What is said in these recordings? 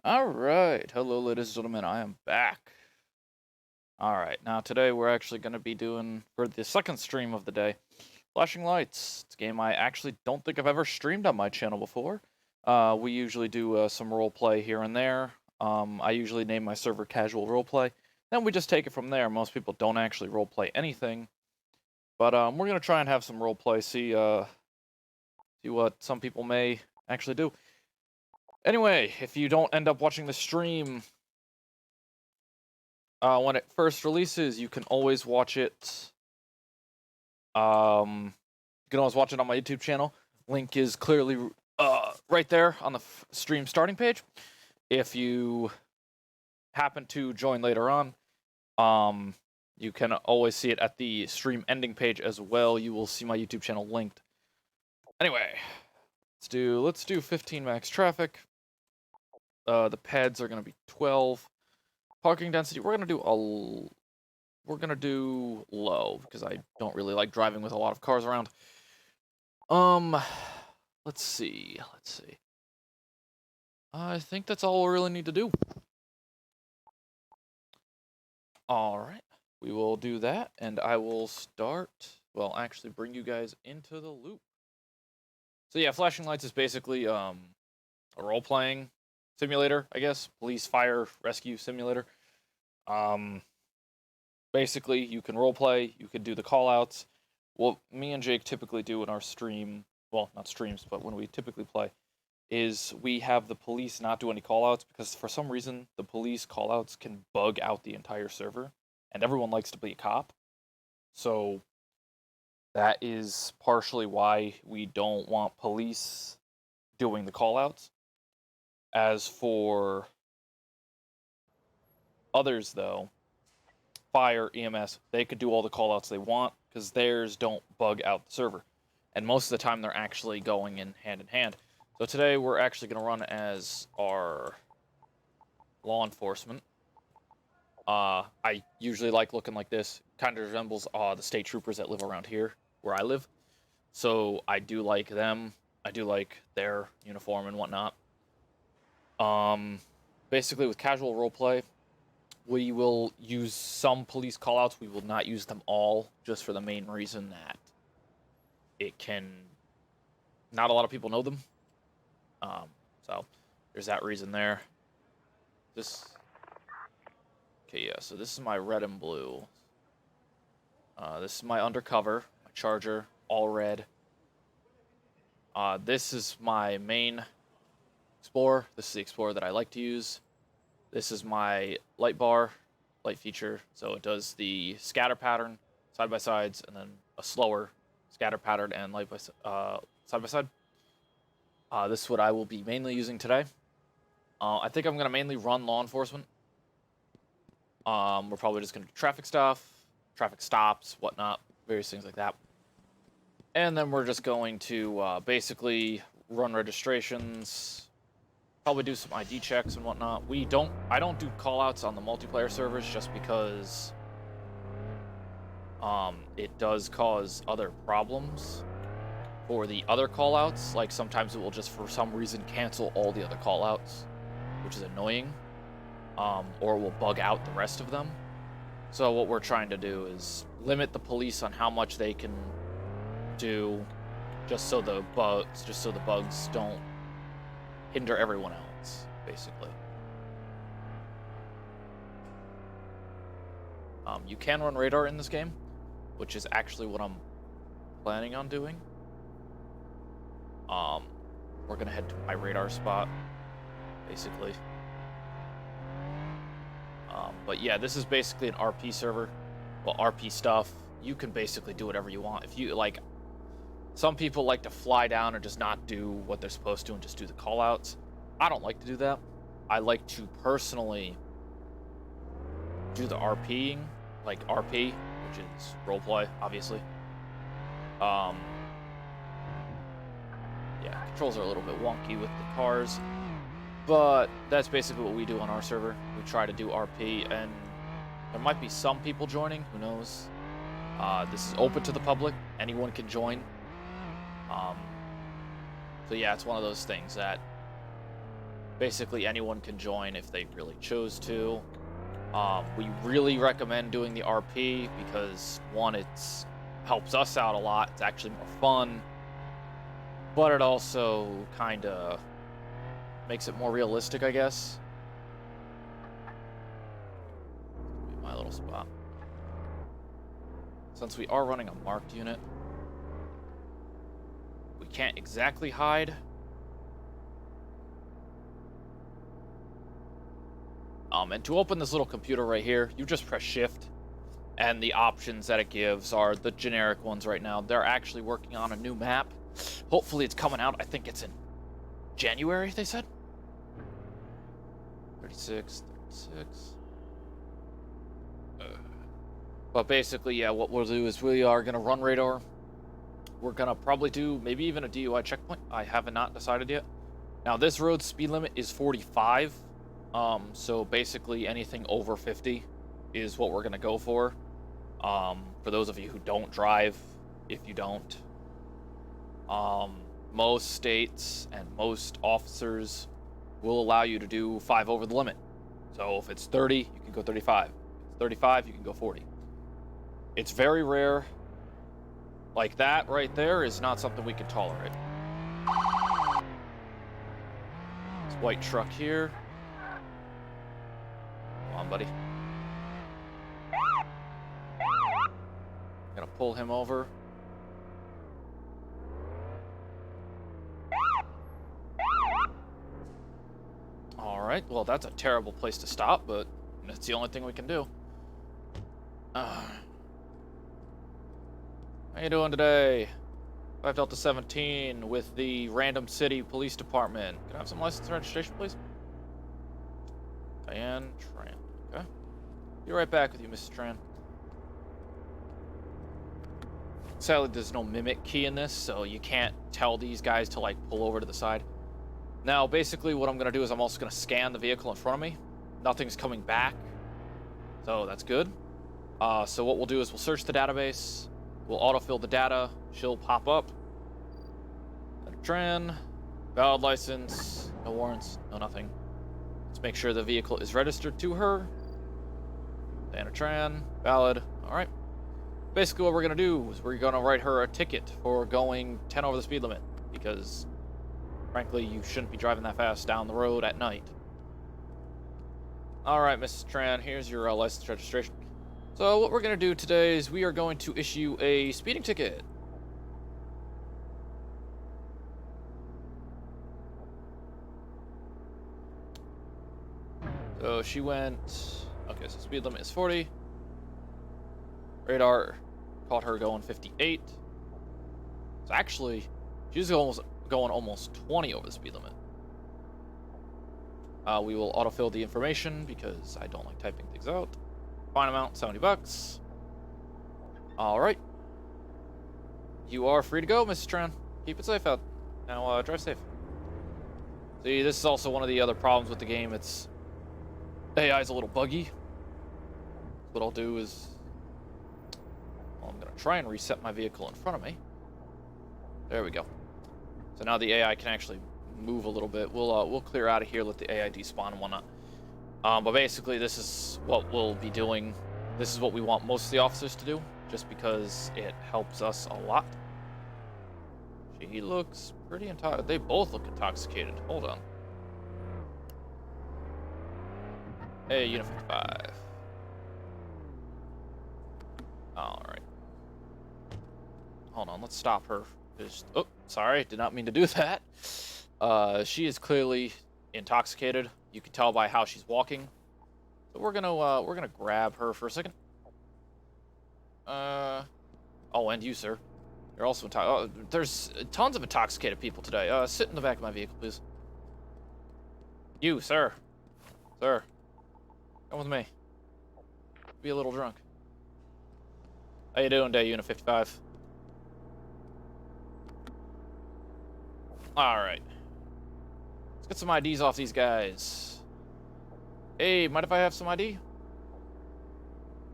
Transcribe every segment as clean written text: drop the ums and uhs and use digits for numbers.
Alright, hello ladies and gentlemen, I am back. Alright, now today we're actually going to be doing, for the second stream of the day, Flashing Lights. It's a game I actually don't think I've ever streamed on my channel before. We usually do some roleplay here and there. I usually name my server Casual Roleplay. Then we just take it from there. Most people don't actually roleplay anything. But we're going to try and have some roleplay, see what some people may actually do. Anyway, if you don't end up watching the stream when it first releases, you can always watch it. You can always watch it on my YouTube channel. Link is clearly right there on the stream starting page. If you happen to join later on, you can always see it at the stream ending page as well. You will see my YouTube channel linked. Anyway, let's do 15 max traffic. The pads are gonna be 12. Parking density, we're gonna do low because I don't really like driving with a lot of cars around. Let's see. I think that's all we really need to do. All right, we will do that, and I will well, actually bring you guys into the loop. So yeah, Flashing Lights is basically a role-playing simulator, I guess. Police, fire, rescue simulator. Basically, you can roleplay, you can do the call-outs. What me and Jake typically do in our stream, well, not streams, but when we typically play, is we have the police not do any call-outs because for some reason the police call-outs can bug out the entire server, and everyone likes to be a cop. So that is partially why we don't want police doing the call-outs. As for others, though, fire, EMS, they could do all the callouts they want because theirs don't bug out the server. And most of the time, they're actually going in hand. So today, we're actually going to run as our law enforcement. I usually like looking like this. Kind of resembles the state troopers that live around here, where I live. So I do like them. I do like their uniform and whatnot. Basically, with casual roleplay, we will use some police callouts. We will not use them all, just for the main reason that not a lot of people know them. So there's that reason there. Okay, yeah, so this is my red and blue. This is my undercover, my Charger, all red. This is my main Explorer. This is the Explorer that I like to use. This is my light bar, light feature. So it does the scatter pattern, side-by-sides, and then a slower scatter pattern and light by side-by-side. This is what I will be mainly using today. I think I'm going to mainly run law enforcement. We're probably just going to do traffic stuff, traffic stops, whatnot, various things like that. And then we're just going to basically run registrations, probably do some ID checks and whatnot. I don't do callouts on the multiplayer servers just because it does cause other problems for the other callouts. Like sometimes it will just for some reason cancel all the other callouts, which is annoying. Or will bug out the rest of them. So what we're trying to do is limit the police on how much they can do, just so the bugs don't hinder everyone else, basically. You can run radar in this game, which is actually what I'm planning on doing. We're gonna head to my radar spot, basically. But yeah, this is basically an RP server. Well, RP stuff. You can basically do whatever you want. If you like, some people like to fly down and just not do what they're supposed to and just do the callouts. I don't like to do that. I like to personally do the RPing, like RP, which is roleplay, obviously. Yeah, controls are a little bit wonky with the cars. But that's basically what we do on our server. We try to do RP, and there might be some people joining. Who knows? This is open to the public. Anyone can join. So yeah, it's one of those things that Basically, anyone can join if they really chose to. We really recommend doing the RP because, one, it's helps us out a lot. It's actually more fun, but it also kind of makes it more realistic, I guess. Be my little spot. Since we are running a marked unit, we can't exactly hide. And to open this little computer right here, you just press shift, and the options that it gives are the generic ones right now. They're actually working on a new map. Hopefully it's coming out. I think it's in January, they said. 36. But basically, yeah, what we'll do is we are going to run radar. We're going to probably do maybe even a DUI checkpoint. I have not decided yet. Now, this road speed limit is 45. So basically anything over 50 is what we're going to go for. For those of you who don't drive, if you don't, most states and most officers will allow you to do 5 over the limit. So if it's 30, you can go 35. If it's 35, you can go 40. It's very rare. Like that right there is not something we can tolerate. This white truck here. Come on, buddy. Gonna pull him over. Alright, well, that's a terrible place to stop, but that's the only thing we can do. How you doing today? 5 Delta 17 with the Random City Police Department. Can I have some license and registration, please? Diane Tran. Okay. Be right back with you, Mrs. Tran. Sadly, there's no mimic key in this, so you can't tell these guys to, like, pull over to the side. Now, basically, what I'm going to do is I'm also going to scan the vehicle in front of me. Nothing's coming back, so that's good. So what we'll do is we'll search the database. We'll autofill the data. She'll pop up. Tran, valid license, no warrants, no nothing. Let's make sure the vehicle is registered to her. Diana Tran, valid. All right. Basically, what we're going to do is we're going to write her a ticket for going 10 over the speed limit because, frankly, you shouldn't be driving that fast down the road at night. All right, Mrs. Tran, here's your license registration. So what we're going to do today is we are going to issue a speeding ticket. So she went... Okay, so speed limit is 40. Radar caught her going 58. So actually, she's going almost 20 over the speed limit. We will autofill the information because I don't like typing things out. Fine amount, $70. All right. You are free to go, Mrs. Tran. Keep it safe out. Now, drive safe. See, this is also one of the other problems with the game. It's AI is a little buggy. What I'll do is, well, I'm gonna try and reset my vehicle in front of me. There we go. So now the AI can actually move a little bit. We'll clear out of here, let the AI despawn and whatnot. But basically, this is what we'll be doing. This is what we want most of the officers to do, just because it helps us a lot. She looks pretty intoxicated. They both look intoxicated. Hold on. Hey, Unit 55. Alright. Hold on, let's stop her. Oh, sorry, did not mean to do that. She is clearly intoxicated. You can tell by how she's walking. So we're gonna grab her for a second. Oh, and you, sir. You're also intoxicated. Oh, there's tons of intoxicated people today. Sit in the back of my vehicle, please. You, sir. Sir. Come with me. Be a little drunk. How you doing today, Unit 55? Alright. Let's get some IDs off these guys. Hey, mind if I have some ID?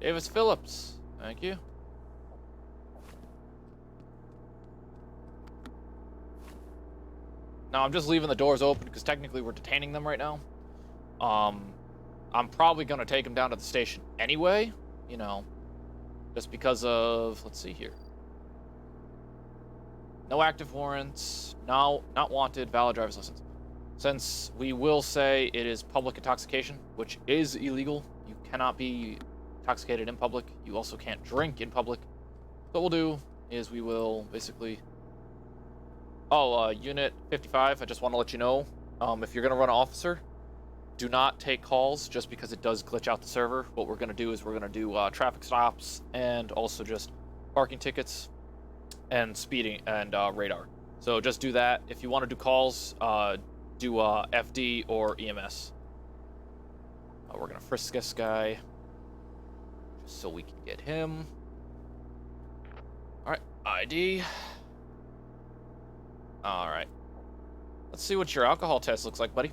Davis Phillips. Thank you. Now, I'm just leaving the doors open because technically we're detaining them right now. I'm probably going to take them down to the station anyway, you know, just because of, let's see here. No active warrants, no, not wanted, valid driver's license. Since we will say it is public intoxication, which is illegal, you cannot be intoxicated in public. You also can't drink in public. What we'll do is we will basically... Oh, Unit 55, I just want to let you know, if you're going to run an officer, do not take calls just because it does glitch out the server. What we're going to do is we're going to do traffic stops and also just parking tickets and speeding and radar. So just do that. If you want to do calls, do FD or EMS. We're going to frisk this guy just so we can get him. All right, ID. All right. Let's see what your alcohol test looks like, buddy.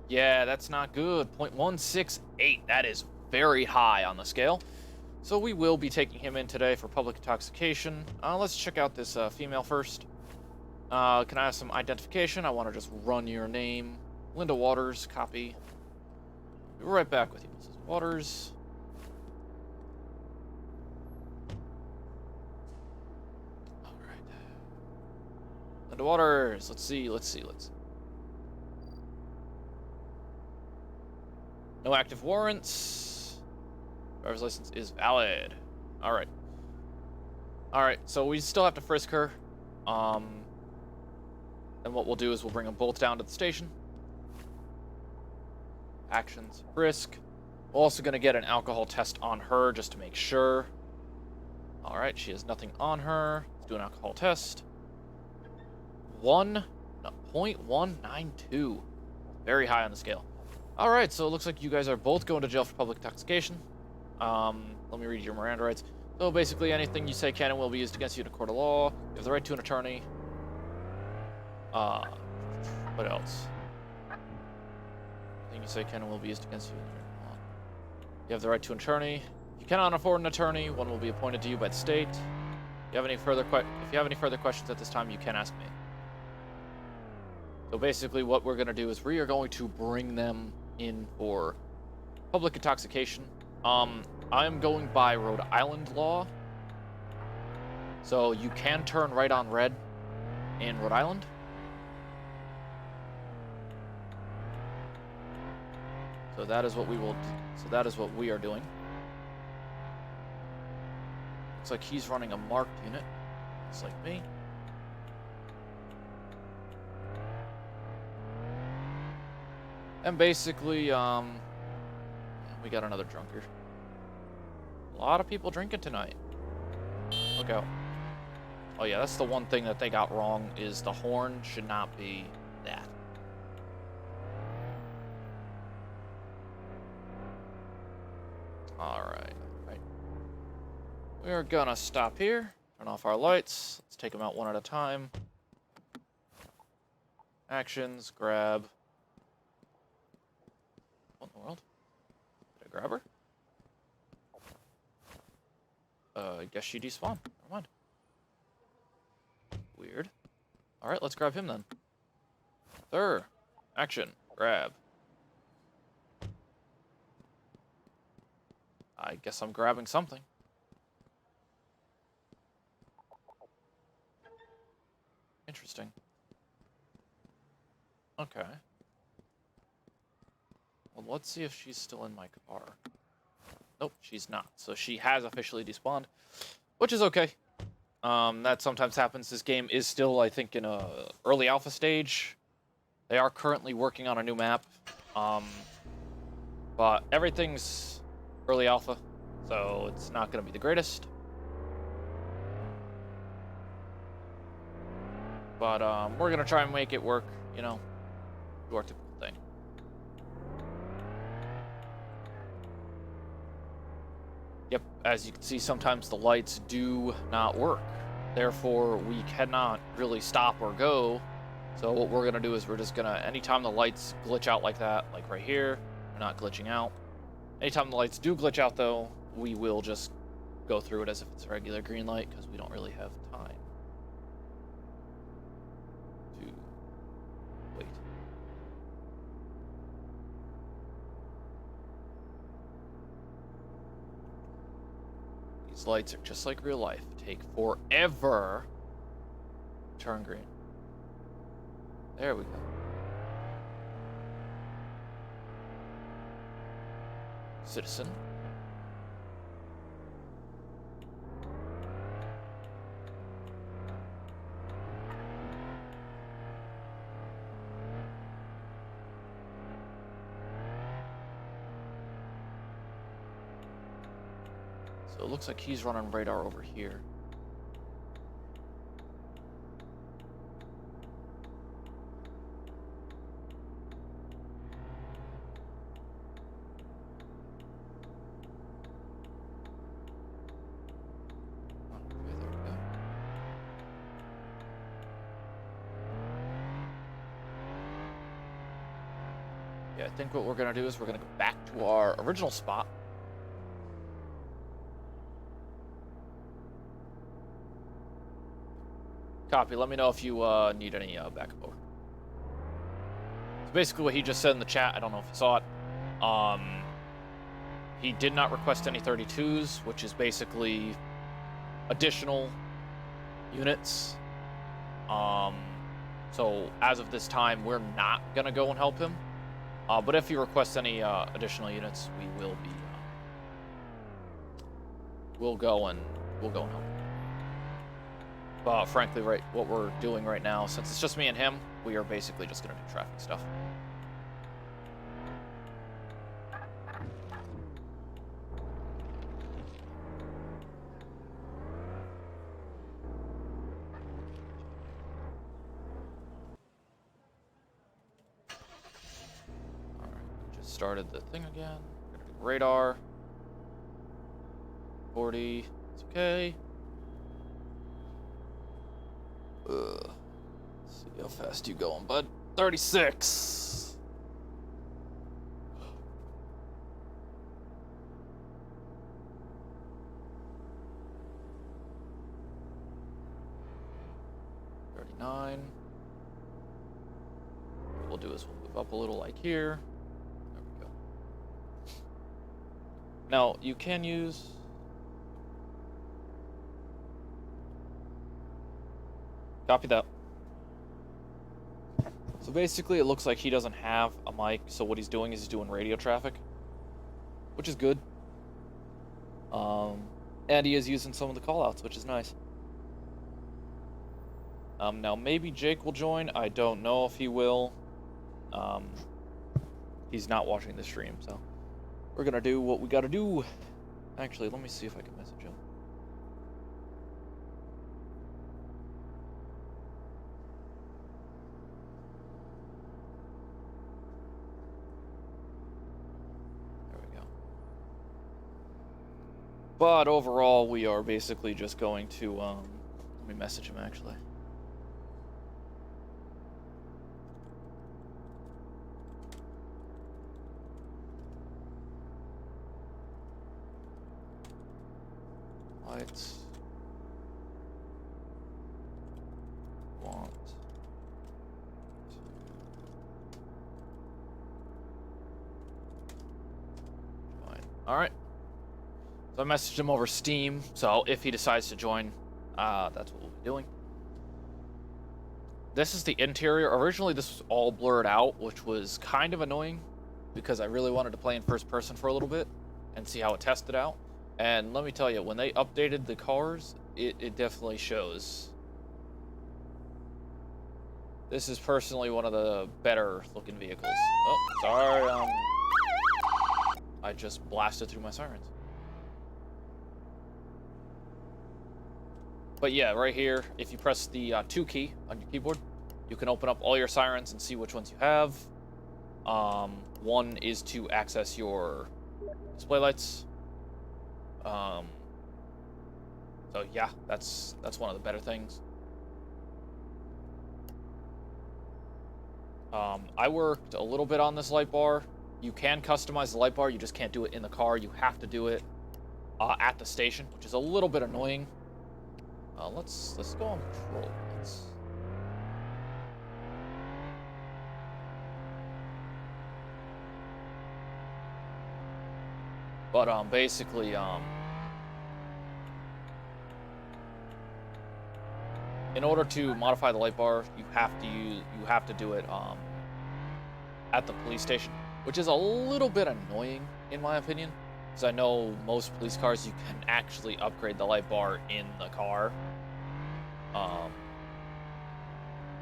Yeah, that's not good. 0.168. That is very high on the scale. So we will be taking him in today for public intoxication. Let's check out this female first. Can I have some identification? I want to just run your name. Linda Waters, copy. Be right back with you. This is Waters. All right. Linda Waters. Let's see. No active warrants. Driver's license is valid. All right. So we still have to frisk her. And what we'll do is we'll bring them both down to the station. Actions, frisk. We're also going to get an alcohol test on her just to make sure. All right, she has nothing on her. Let's do an alcohol test. 0.192. Very high on the scale. All right, so it looks like you guys are both going to jail for public intoxication. Let me read your Miranda rights. So basically, anything you say can and will be used against you in a court of law. You have the right to an attorney. What else? Anything you say can and will be used against you. You have the right to an attorney. If you cannot afford an attorney, one will be appointed to you by the state. If you have any further questions at this time, you can ask me. So basically, what we're going to do is we are going to bring them in for public intoxication. I'm going by Rhode Island law. So you can turn right on red in Rhode Island. So that is what we will do. So that is what we are doing. Looks like he's running a marked unit. Looks like me. And basically, we got another drunkard. A lot of people drinking tonight. Look out. Oh yeah, that's the one thing that they got wrong, is the horn should not be that. Alright. We're gonna stop here, turn off our lights. Let's take them out one at a time. Actions, grab. What in the world? Did I grab her? I guess she despawned. Never mind. Weird. Alright, let's grab him then. Sir. Action. Grab. I guess I'm grabbing something. Interesting. Okay. Well, let's see if she's still in my car. Nope, she's not. So she has officially despawned, which is okay. That sometimes happens. This game is still, I think, in a early alpha stage. They are currently working on a new map. But everything's early alpha, so it's not going to be the greatest. But we're going to try and make it work, you know, do our typical thing. Yep, as you can see, sometimes the lights do not work. Therefore, we cannot really stop or go. So what we're going to do is we're just going to, anytime the lights glitch out like that, like right here, we're not glitching out. Anytime the lights do glitch out, though, we will just go through it as if it's a regular green light, because we don't really have time. These lights are just like real life. Take forever to turn green. There we go. Citizen. So it looks like he's running radar over here. Yeah, I think what we're going to do is we're going to go back to our original spot. Copy. Let me know if you need any backup over. So basically what he just said in the chat, I don't know if you saw it. He did not request any 32s, which is basically additional units. So as of this time, we're not going to go and help him. But if he requests any additional units, we will be. We'll go and help him. But frankly, right, what we're doing right now, since it's just me and him, we are basically just gonna do traffic stuff. All right, just started the thing again. We're gonna do radar. 40. It's okay. Let's see how fast you going, bud. 36. What we'll do is we'll move up a little like here. There we go. Now, you can use... Copy that. So basically, it looks like he doesn't have a mic, so what he's doing is he's doing radio traffic, which is good. And he is using some of the callouts, which is nice. Now maybe Jake will join. I don't know if he will. He's not watching the stream, so we're gonna do what we gotta do. Actually, let me see if I can message him. But overall, we are basically just going to, let me message him, actually. Lights. Want. Fine. Alright. So I messaged him over Steam, so if he decides to join, that's what we'll be doing. This is the interior. Originally, this was all blurred out, which was kind of annoying, because I really wanted to play in first person for a little bit and see how it tested out. And let me tell you, when they updated the cars, it definitely shows. This is personally one of the better looking vehicles. Oh, sorry, I just blasted through my sirens. But yeah, right here, if you press the 2 key on your keyboard, you can open up all your sirens and see which ones you have. One is to access your display lights. So yeah, that's one of the better things. I worked a little bit on this light bar. You can customize the light bar, you just can't do it in the car. You have to do it at the station, which is a little bit annoying. Let's go on patrol. But basically in order to modify the light bar, you have to do it at the police station, which is a little bit annoying in my opinion, because I know most police cars you can actually upgrade the light bar in the car.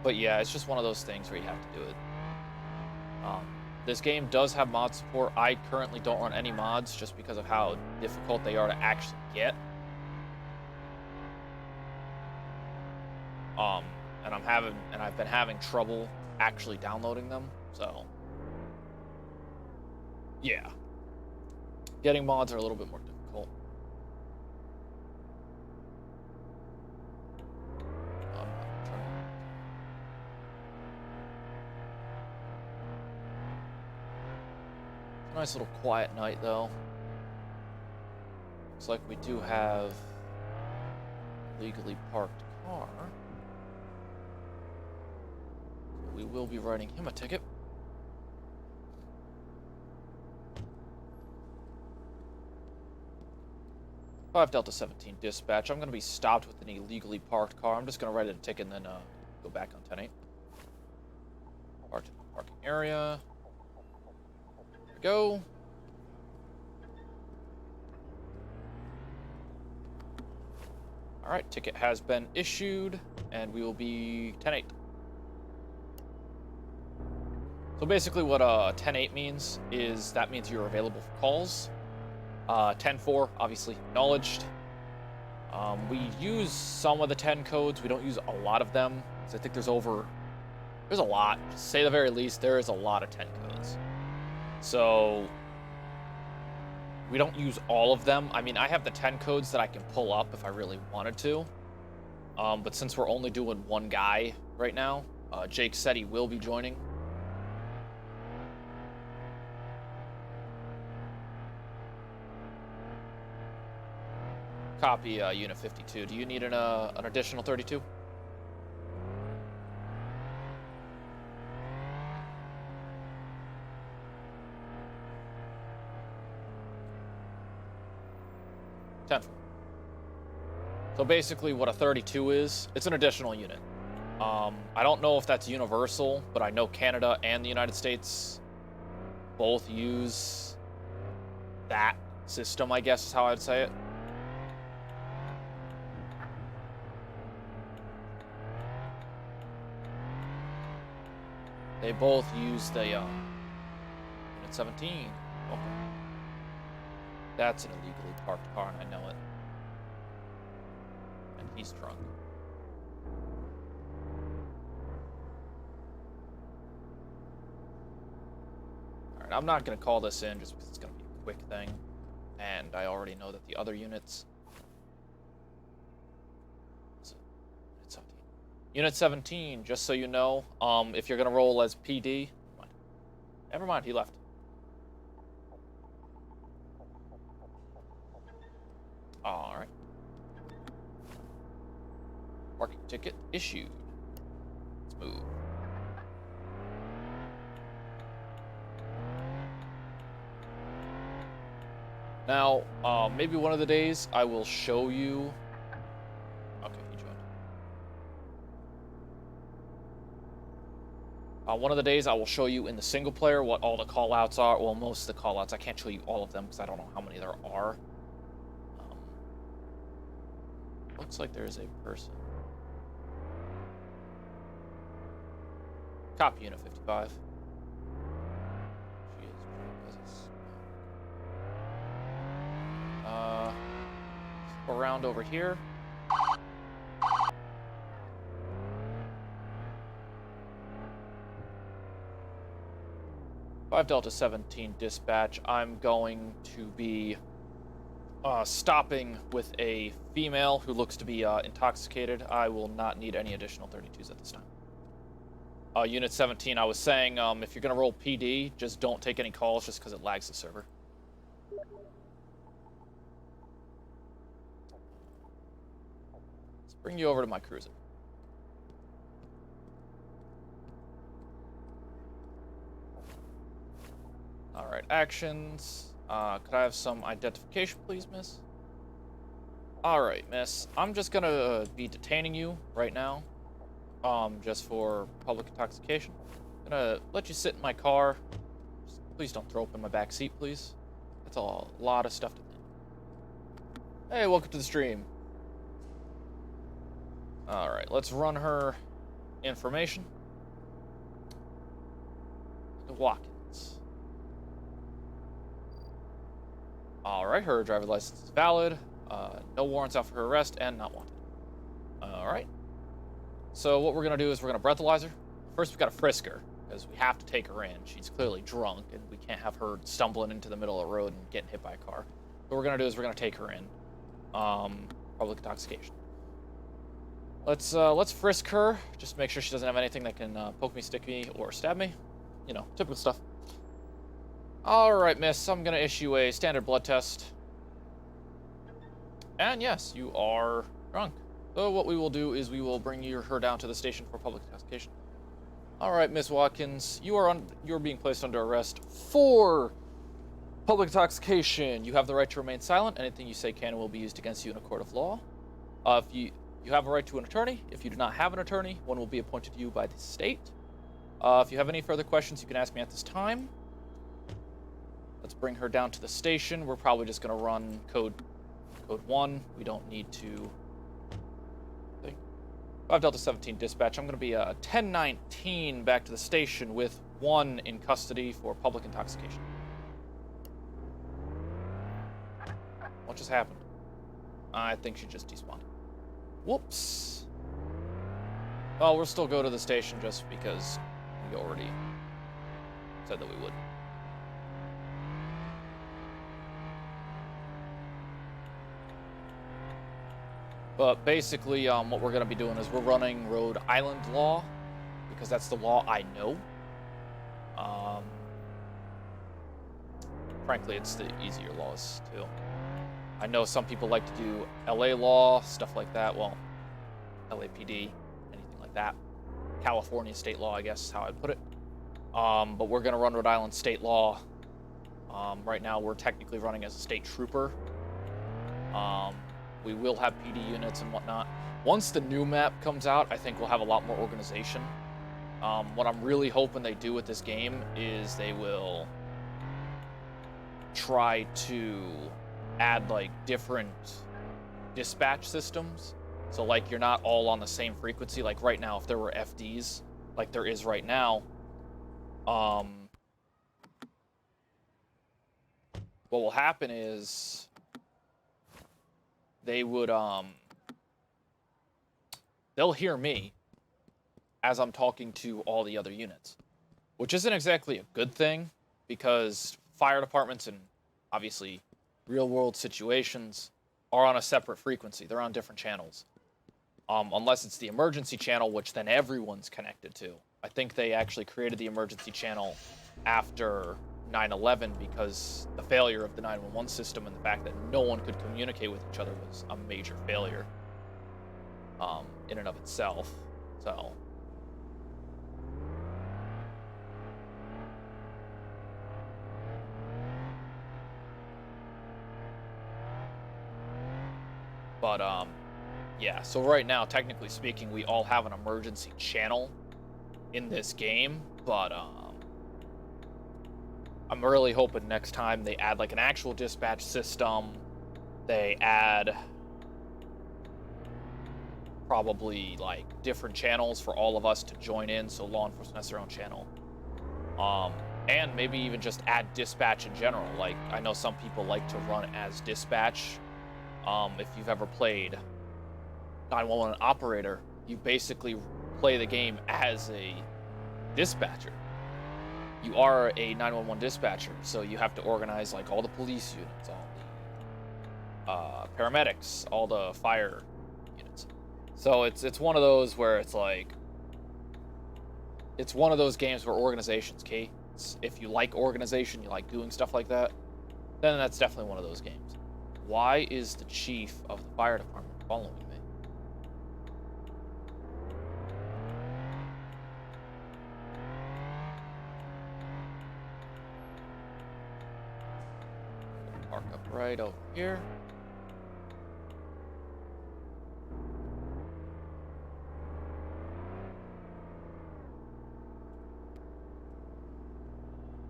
But yeah, it's just one of those things where you have to do it. This game does have mod support. I currently don't run any mods just because of how difficult they are to actually get. And I've been having trouble actually downloading them, so yeah. Getting mods are a little bit more difficult. Nice little quiet night, though. Looks like we do have a legally parked car. We will be writing him a ticket. 5 Delta 17 dispatch. I'm going to be stopped with an illegally parked car. I'm just going to write it a ticket and then go back on 10-8. Parked in the parking area. There we go. Alright, ticket has been issued, and we will be 10-8. So basically what 10-8 means is that means you're available for calls. 10-4, obviously, acknowledged. We use some of the 10 codes. We don't use a lot of them, because I think there's a lot. To say the very least, there is a lot of 10 codes. So we don't use all of them. I mean, I have the 10 codes that I can pull up if I really wanted to. But since we're only doing one guy right now, Jake said he will be joining. Copy, Unit 52. Do you need an additional 32? So basically what a 32 is, it's an additional unit. I don't know if that's universal, but I know Canada and the United States both use that system, I guess is how I'd say it. They both use the Unit 17. Okay. That's an illegally parked car, and I know it. And he's drunk. Alright, I'm not going to call this in just because it's going to be a quick thing. And I already know that the other units... Unit 17, just so you know, if you're going to roll as PD... Never mind, he left. Alright. Parking ticket issued. Let's move. Now, maybe one of the days I will show you... Okay, he joined. One of the days I will show you in the single player what all the callouts are. Well, most of the callouts. I can't show you all of them because I don't know how many there are. Looks like there is a person. Copy Unit 55. She is go around over here. Five Delta 17 dispatch. I'm going to be stopping with a female who looks to be intoxicated. I will not need any additional 32s at this time. Unit 17, I was saying, if you're going to roll PD, just don't take any calls just because it lags the server. Let's bring you over to my cruiser. Alright, actions. Could I have some identification, please, miss? Alright, miss. I'm just gonna be detaining you right now. Just for public intoxication. I'm gonna let you sit in my car. Just please don't throw up in my back seat, please. That's a lot of stuff to think. Hey, welcome to the stream. Alright, let's run her information. To Watkins. Alright, her driver's license is valid. No warrants out for her arrest and not wanted. Alright. So what we're going to do is we're going to breathalyze her. First, we've got to frisk her, because we have to take her in. She's clearly drunk, and we can't have her stumbling into the middle of the road and getting hit by a car. What we're going to do is we're going to take her in. Public intoxication. Let's frisk her, just to make sure she doesn't have anything that can poke me, stick me, or stab me. You know, typical stuff. Alright, miss, I'm going to issue a standard blood test. And yes, you are drunk. So what we will do is we will bring her down to the station for public intoxication. Alright, Miss Watkins, you're being placed under arrest for public intoxication. You have the right to remain silent. Anything you say can and will be used against you in a court of law. If you have a right to an attorney. If you do not have an attorney, one will be appointed to you by the state. If you have any further questions, you can ask me at this time. Let's bring her down to the station. We're probably just going to run code 1. We don't need to... 5 Delta 17 dispatch. I'm going to be 1019 back to the station with 1 in custody for public intoxication. What just happened? I think she just despawned. Whoops. Well, we'll still go to the station just because we already said that we would. But basically, what we're going to be doing is we're running Rhode Island law, because that's the law I know. Frankly, it's the easier laws, too. I know some people like to do LA law, stuff like that. Well, LAPD, anything like that. California state law, I guess is how I'd put it. But we're going to run Rhode Island state law. Right now, we're technically running as a state trooper. We will have PD units and whatnot. Once the new map comes out, I think we'll have a lot more organization. What I'm really hoping they do with this game is they will try to add, like, different dispatch systems. So, like, you're not all on the same frequency. Like, right now, if there were FDs, like there is right now, what will happen is... they would, they'll hear me as I'm talking to all the other units, which isn't exactly a good thing, because fire departments and obviously real-world situations are on a separate frequency. They're on different channels. Unless it's the emergency channel, which then everyone's connected to. I think they actually created the emergency channel after 9/11 because the failure of the 911 system and the fact that no one could communicate with each other was a major failure in and of itself. So but yeah, so right now, technically speaking, we all have an emergency channel in this game, but I'm really hoping next time they add, like, an actual dispatch system. They add probably, like, different channels for all of us to join in, so law enforcement has their own channel. And maybe even just add dispatch in general. Like, I know some people like to run as dispatch. If you've ever played 911 operator, you basically play the game as a dispatcher. You are a 911 dispatcher, so you have to organize, like, all the police units, all the paramedics, all the fire units. So it's one of those where it's like, it's one of those games where organization's key. If you like organization, you like doing stuff like that, then that's definitely one of those games. Why is the chief of the fire department following me? Park up right over here.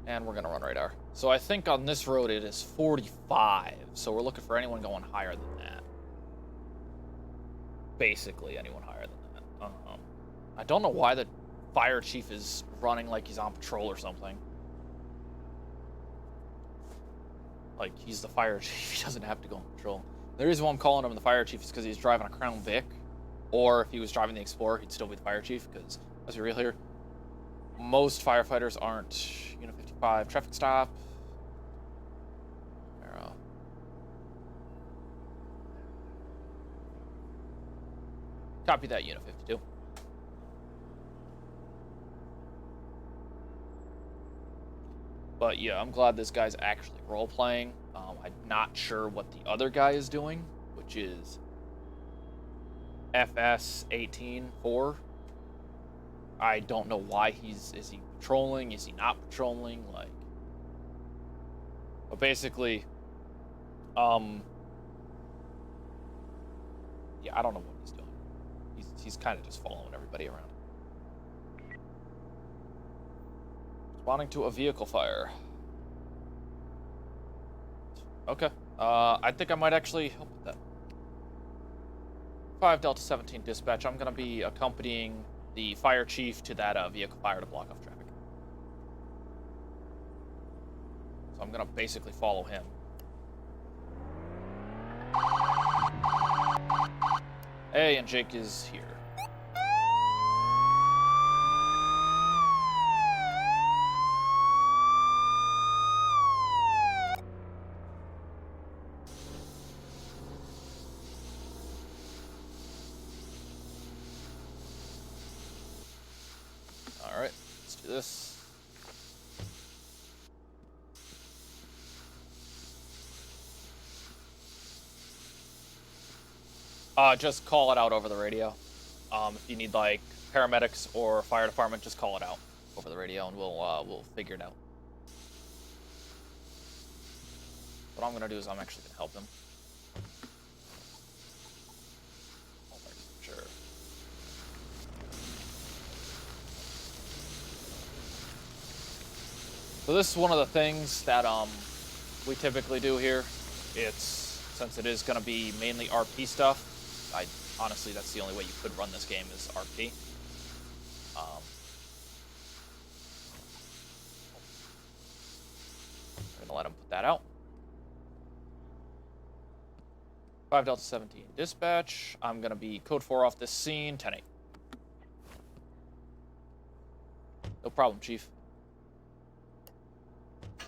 And we're going to run radar. So I think on this road it is 45. So we're looking for anyone going higher than that. Basically anyone higher than that. I don't know why the fire chief is running like he's on patrol or something. Like, he's the fire chief. He doesn't have to go on patrol. The reason why I'm calling him the fire chief is because he's driving a Crown Vic. Or if he was driving the Explorer, he'd still be the fire chief. Because, let's be real here, most firefighters aren't Unit 55. Traffic stop. Arrow. Copy that, Unit 52. But yeah, I'm glad this guy's actually role-playing. I'm not sure what the other guy is doing, which is FS-18-4. I don't know why is he patrolling? Is he not patrolling? Like, but basically, yeah, I don't know what he's doing. He's kind of just following everybody around. Responding to a vehicle fire. Okay. I think I might actually help with that. 5 Delta 17 dispatch. I'm going to be accompanying the fire chief to that vehicle fire to block off traffic. So I'm going to basically follow him. Hey, and Jake is here. Alright, let's do this. Just call it out over the radio. If you need, like, paramedics or fire department, just call it out over the radio and we'll figure it out. What I'm gonna do is I'm actually gonna help him. Sure. So this is one of the things that we typically do here. Since it is gonna be mainly RP stuff. Honestly, that's the only way you could run this game is RP. I'm gonna let him put that out. 5 Delta 17 dispatch. I'm gonna be code 4 off this scene. 10-8. No problem, Chief. I'm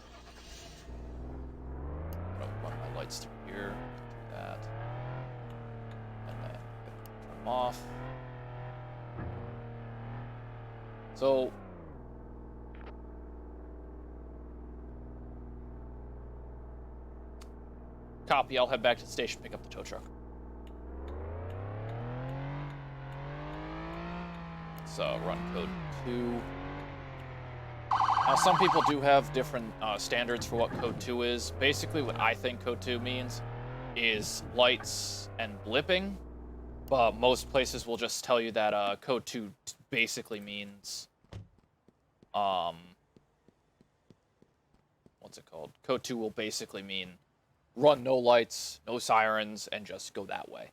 gonna run my lights through here. Do that. And then turn them off. So copy, I'll head back to the station, pick up the tow truck. So run code 2. Now some people do have different standards for what code 2 is. Basically what I think code 2 means is lights and blipping, but most places will just tell you that code 2 basically means what's it called? Code 2 will basically mean run no lights, no sirens, and just go that way.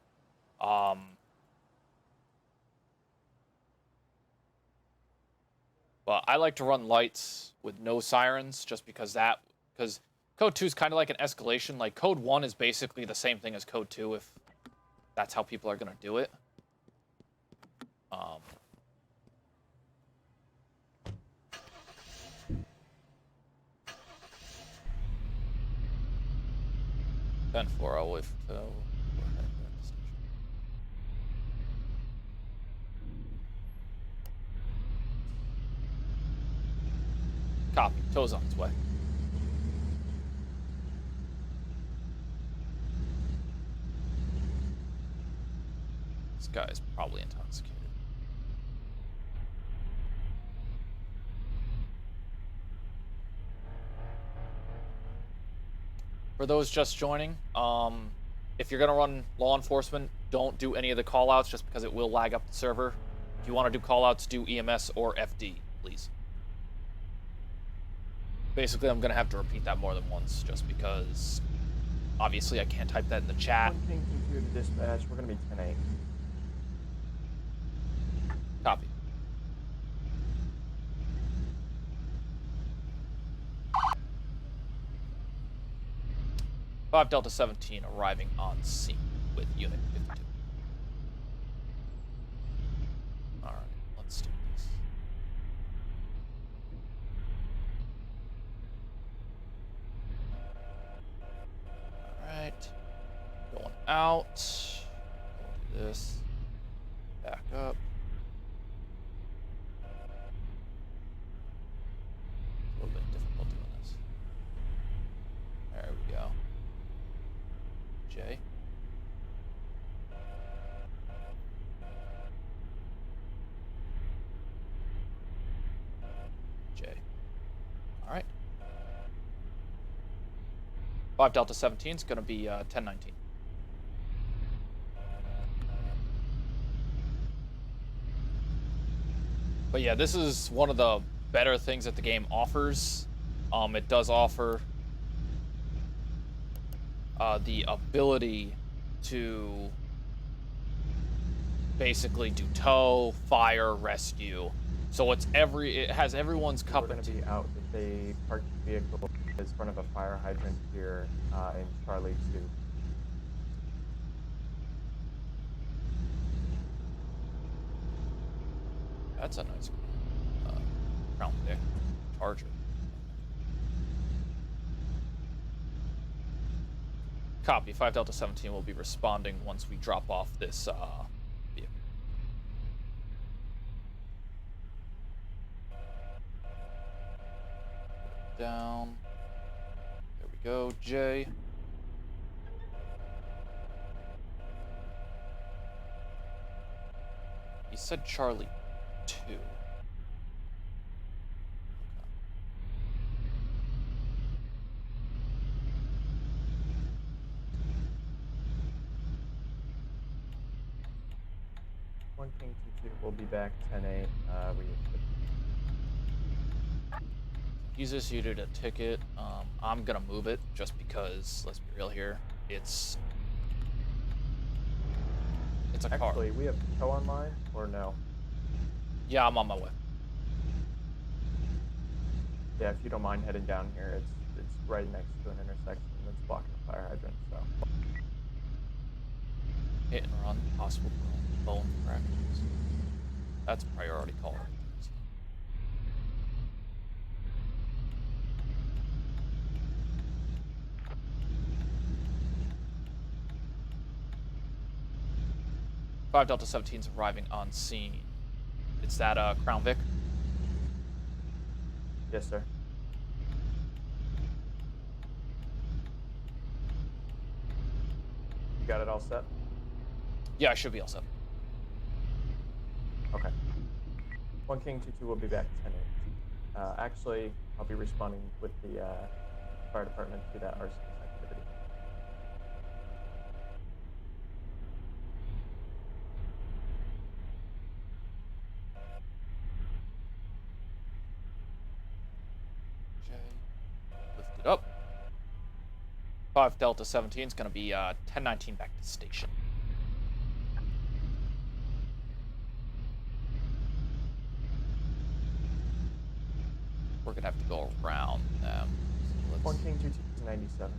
But I like to run lights with no sirens just because Code 2 is kind of like an escalation. Like, Code 1 is basically the same thing as Code 2 if that's how people are going to do it. 10-4, I'll wait for tow. Copy. Tow's on its way. This guy is probably intoxicated. For those just joining, if you're going to run law enforcement, don't do any of the callouts just because it will lag up the server. If you want to do callouts, do EMS or FD, please. Basically, I'm gonna have to repeat that more than once, just because obviously I can't type that in the chat. 1 King 2 to dispatch. We're gonna be 10-8. Copy. Five Delta 17 arriving on scene with Unit 52. All right, let's do this. All right, going out. We'll do this. Back up. A little bit difficult doing this. There we go. J. J. All right. 5 Delta 17 is going to be 1019. But yeah, this is one of the better things that the game offers. It does offer the ability to basically do tow, fire, rescue. So it has everyone's cup. We're going to be out with a parked vehicle in front of a fire hydrant here in Charlie 2. That's a nice Crown Vic Charger. Copy. 5 Delta 17 will be responding once we drop off this vehicle. Down. There we go, J. He said Charlie 2. Okay. 1 King 2 we'll be back 10-8. He's issued a ticket. I'm gonna move it just because, let's be real here, it's a car. Actually, we have tow online or no? Yeah, I'm on my way. Yeah, if you don't mind heading down here, it's right next to an intersection that's blocking a fire hydrant, so. Hit and run, possible bone fractures. That's a priority call right there. So. Five Delta 17's arriving on scene. It's that Crown Vic? Yes, sir. You got it all set? Yeah, I should be all set. Okay. 1 King 2 will be back 10-8. Actually, I'll be responding with the fire department to that arsonist activity. J. Lift it up. 5 Delta 17 is going to be 1019 back to station. We're going to have to go around them. So 1 King 2 to 97.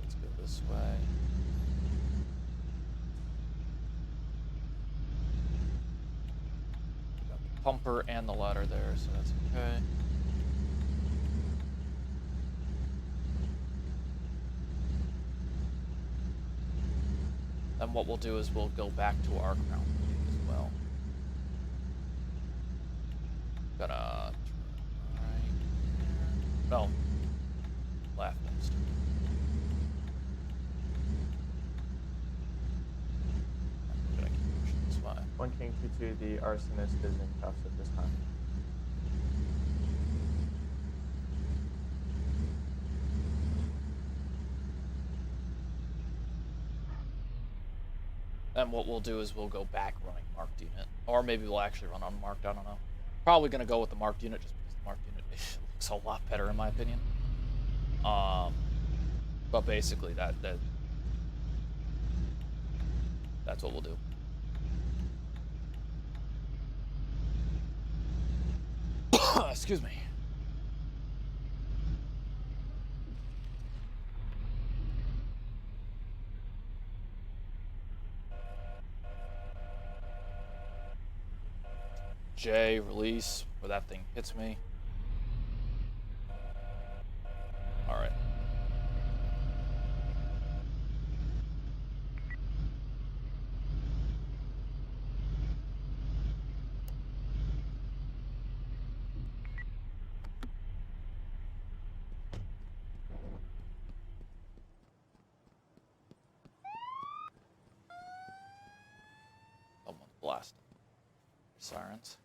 Let's go this way. We got the pumper and the ladder there, so that's okay. Then what we'll do is we'll go back to our ground as well. Gonna turn right. No. Left. I'm stupid. I'm gonna keep pushing this way. 1 King 2, the arsonist is in cuffs at this time. Then what we'll do is we'll go back running marked unit. Or maybe we'll actually run unmarked, I don't know. Probably gonna go with the marked unit just because the marked unit looks looks a lot better in my opinion. But basically that's what we'll do. Excuse me. J, release, where that thing hits me. Alright. Someone's blasting. Sirens.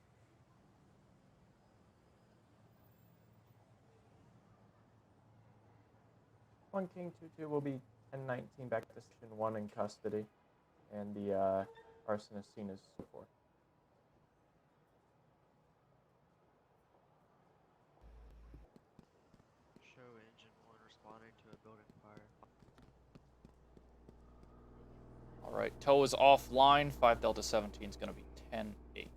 One King 2-2 will be 10-19 back to Station 1 in custody, and the arsonist scene is 4. Show engine 1 responding to a building fire. Alright, tow is offline. 5 Delta 17 is going to be 10-8.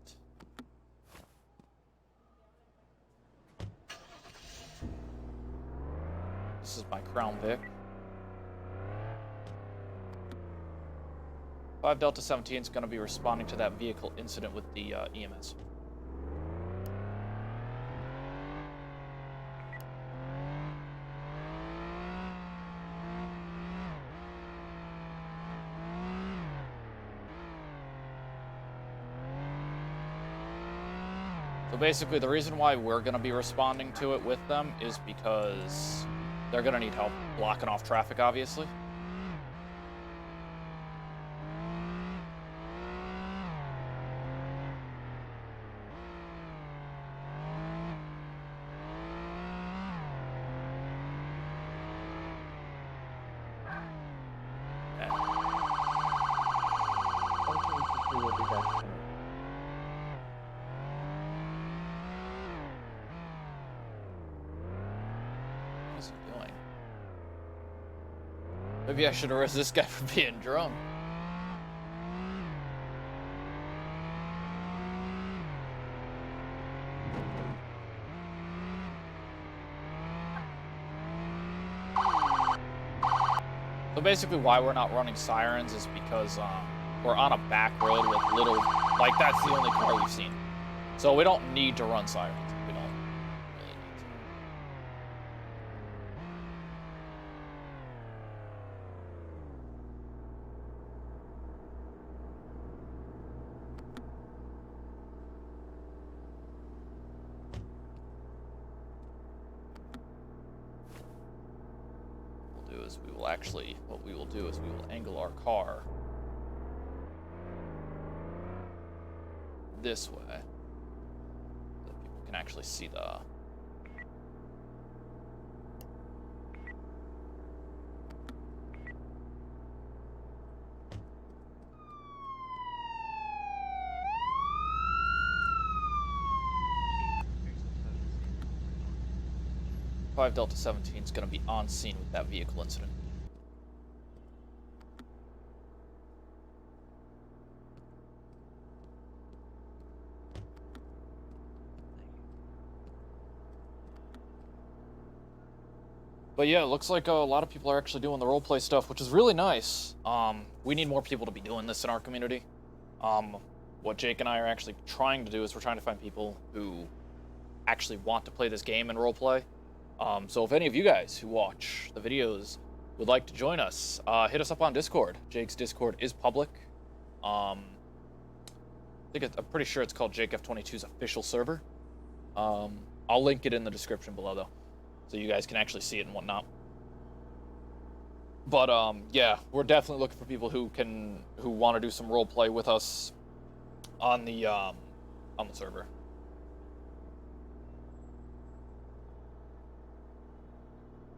This is my Crown Vic. 5 Delta 17 is going to be responding to that vehicle incident with the EMS. So basically, the reason why we're going to be responding to it with them is because they're going to need help blocking off traffic, obviously. One King 2-2 will be back 10-8. What's he doing? Maybe I should arrest this guy for being drunk. So basically why we're not running sirens is because we're on a back road with little, like that's the only car we've seen. So we don't need to run sirens. We don't really need to. What we will do is we will angle our car this way so that people can actually see the... 5 Delta 17 is going to be on scene with that vehicle incident. But yeah, it looks like a lot of people are actually doing the roleplay stuff, which is really nice. We need more people to be doing this in our community. What Jake and I are actually trying to do is we're trying to find people who actually want to play this game and roleplay. So if any of you guys who watch the videos would like to join us, hit us up on Discord. Jake's Discord is public. I'm pretty sure it's called Jake F22's official server. I'll link it in the description below, though, so you guys can actually see it and whatnot. But yeah, we're definitely looking for people who want to do some role play with us on the server.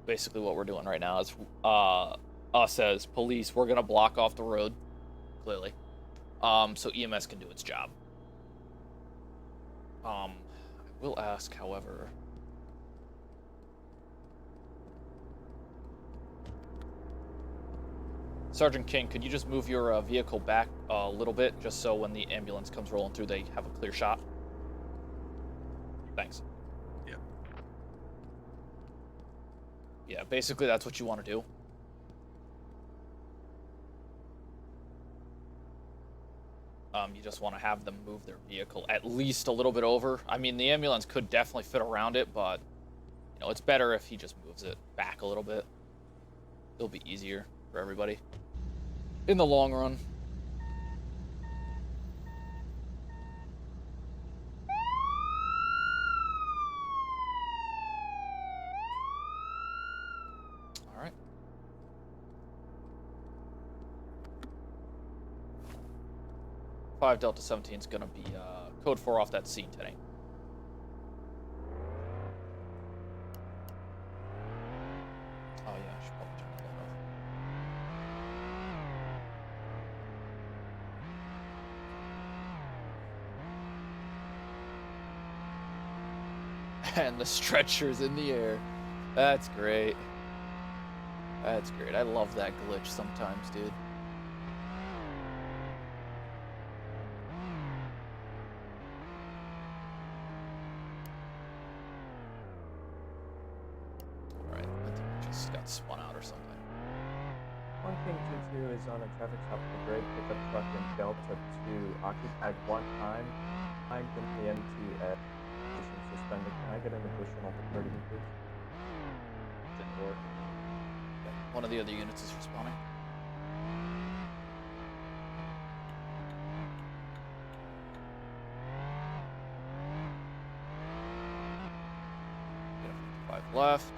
Basically, what we're doing right now is us as police, we're gonna block off the road, clearly, so EMS can do its job. I will ask, however, Sergeant King, could you just move your vehicle back a little bit, just so when the ambulance comes rolling through, they have a clear shot? Thanks. Yep. Yeah, basically that's what you want to do. You just want to have them move their vehicle at least a little bit over. I mean, the ambulance could definitely fit around it, but, you know, it's better if he just moves it back a little bit. It'll be easier for everybody in the long run. All right. Delta 17 is gonna be code 4 off that scene today. Oh yeah, I should probably turn that light off. And the stretcher's in the air. That's great. That's great. I love that glitch sometimes, dude. Alright, I think it just got spun out or something. One King 22 is on a traffic stop for the gray pickup truck in Delta 2, occupied one time. I'm in the MT at position suspended. Can I get an additional 30 meters? Didn't work. Yeah, one of the other units is responding. Get a 55 left.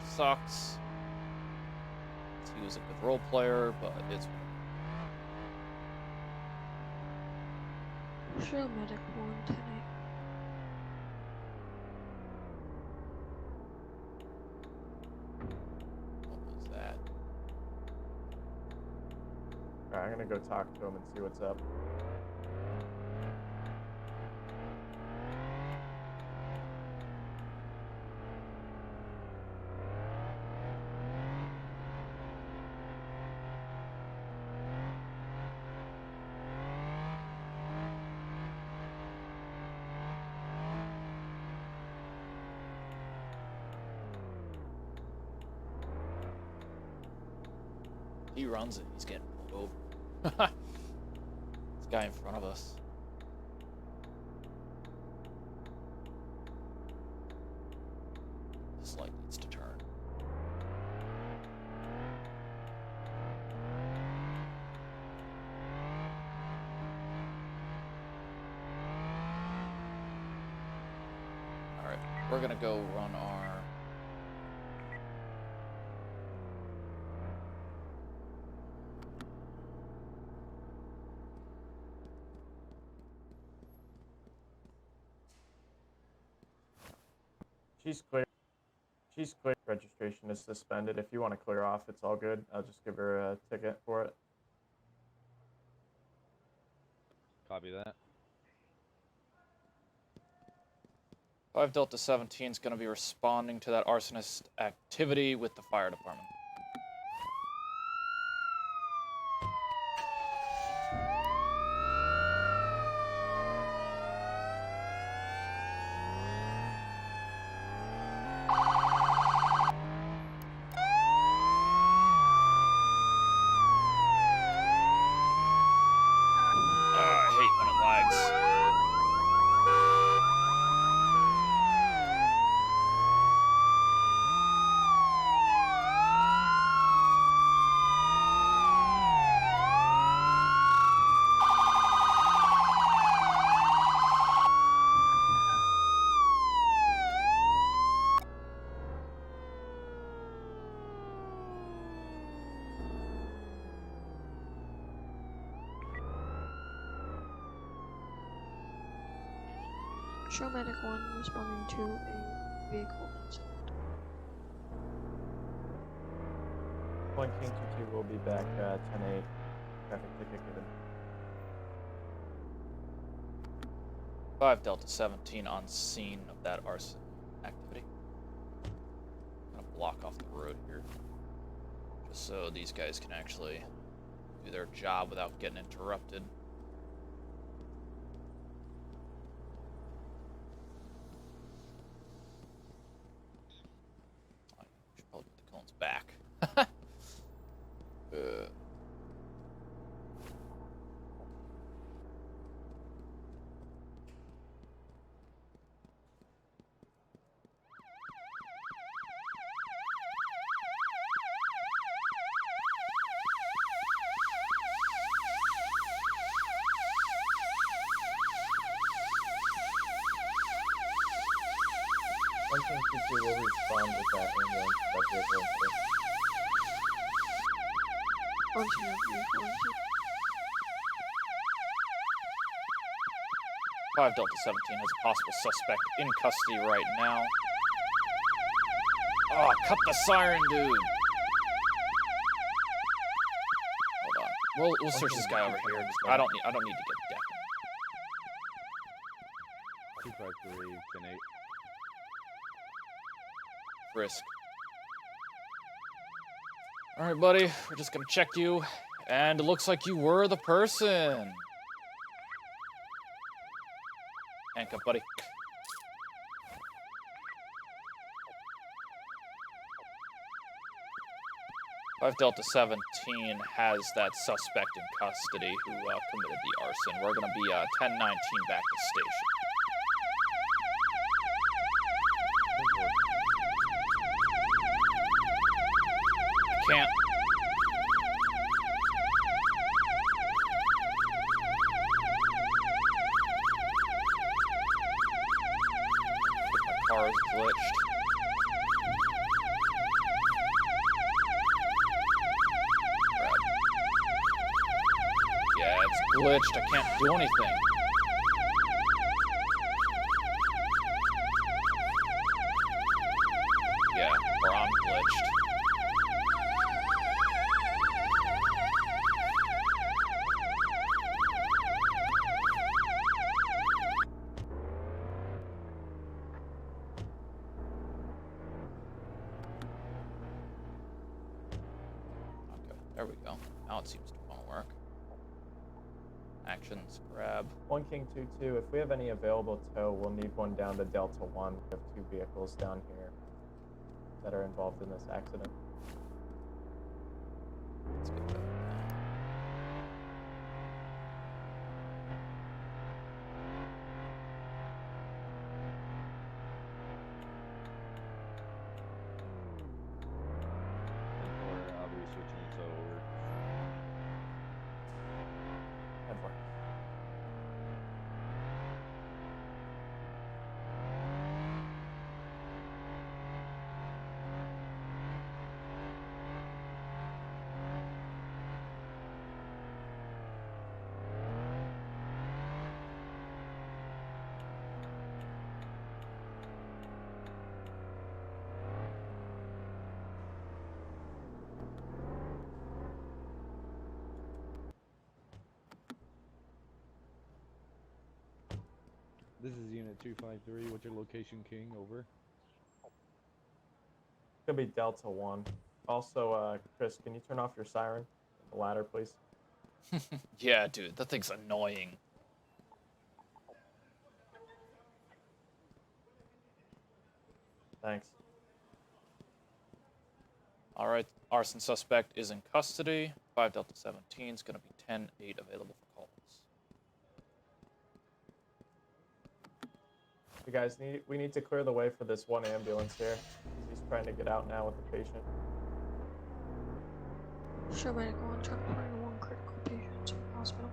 Sucks. He was a good role player, but it's Show medic 1 tonight. what was that? Alright, I'm gonna go talk to him and see what's up. He runs it. He's getting pulled over. This guy in front of us. This light needs to turn. Alright, we're gonna go run our... She's clear. She's clear. Registration is suspended. If you want to clear off, it's all good. I'll just give her a ticket for it. Copy that. 5 Delta 17 is going to be responding to that arsonist activity with the fire department. I hate when it lags. Show medic 1 responding to a vehicle incident. One King 22 will be back 10-8. Traffic ticket given. 5 Delta 17 on scene of that arson activity. I'm gonna block off the road here, just so these guys can actually do their job without getting interrupted. I should probably put the cones back. One King 2-2 will respond with that ambulance to that vehicle instead. Onto your vehicle. 5 Delta 17 has a possible suspect in custody right now. Oh, cut the siren, dude. Hold on. We'll search this guy over here. I don't need to get deafened. 253, 10-8. Frisk. All right, buddy. We're just gonna check you, and it looks like you were the person. Handcuff, buddy. Five Delta 17 has that suspect in custody who committed the arson. We're gonna be 1019 back to station. I can't. My car is glitched. Crap. Yeah, it's glitched. I can't do anything. Yeah, or I'm glitched. Okay, there we go. Now it seems to want to work. Actions, grab. One King 2-2, if we have any available tow, we'll need one down to Delta 1. We have 2 vehicles down here that are involved in this accident. Let's get that. Or I'll be switching to over. And for This is Unit 253. What's your location, King? Over. It's gonna be Delta 1. Also, Chris, can you turn off your siren? The ladder, please. Yeah, dude, that thing's annoying. Thanks. All right, arson suspect is in custody. 5 Delta 17 is going to be 10-8 available for calls. You guys we need to clear the way for this one ambulance here. He's trying to get out now with the patient. Sure, medical one, transporting 1 critical patient to the hospital.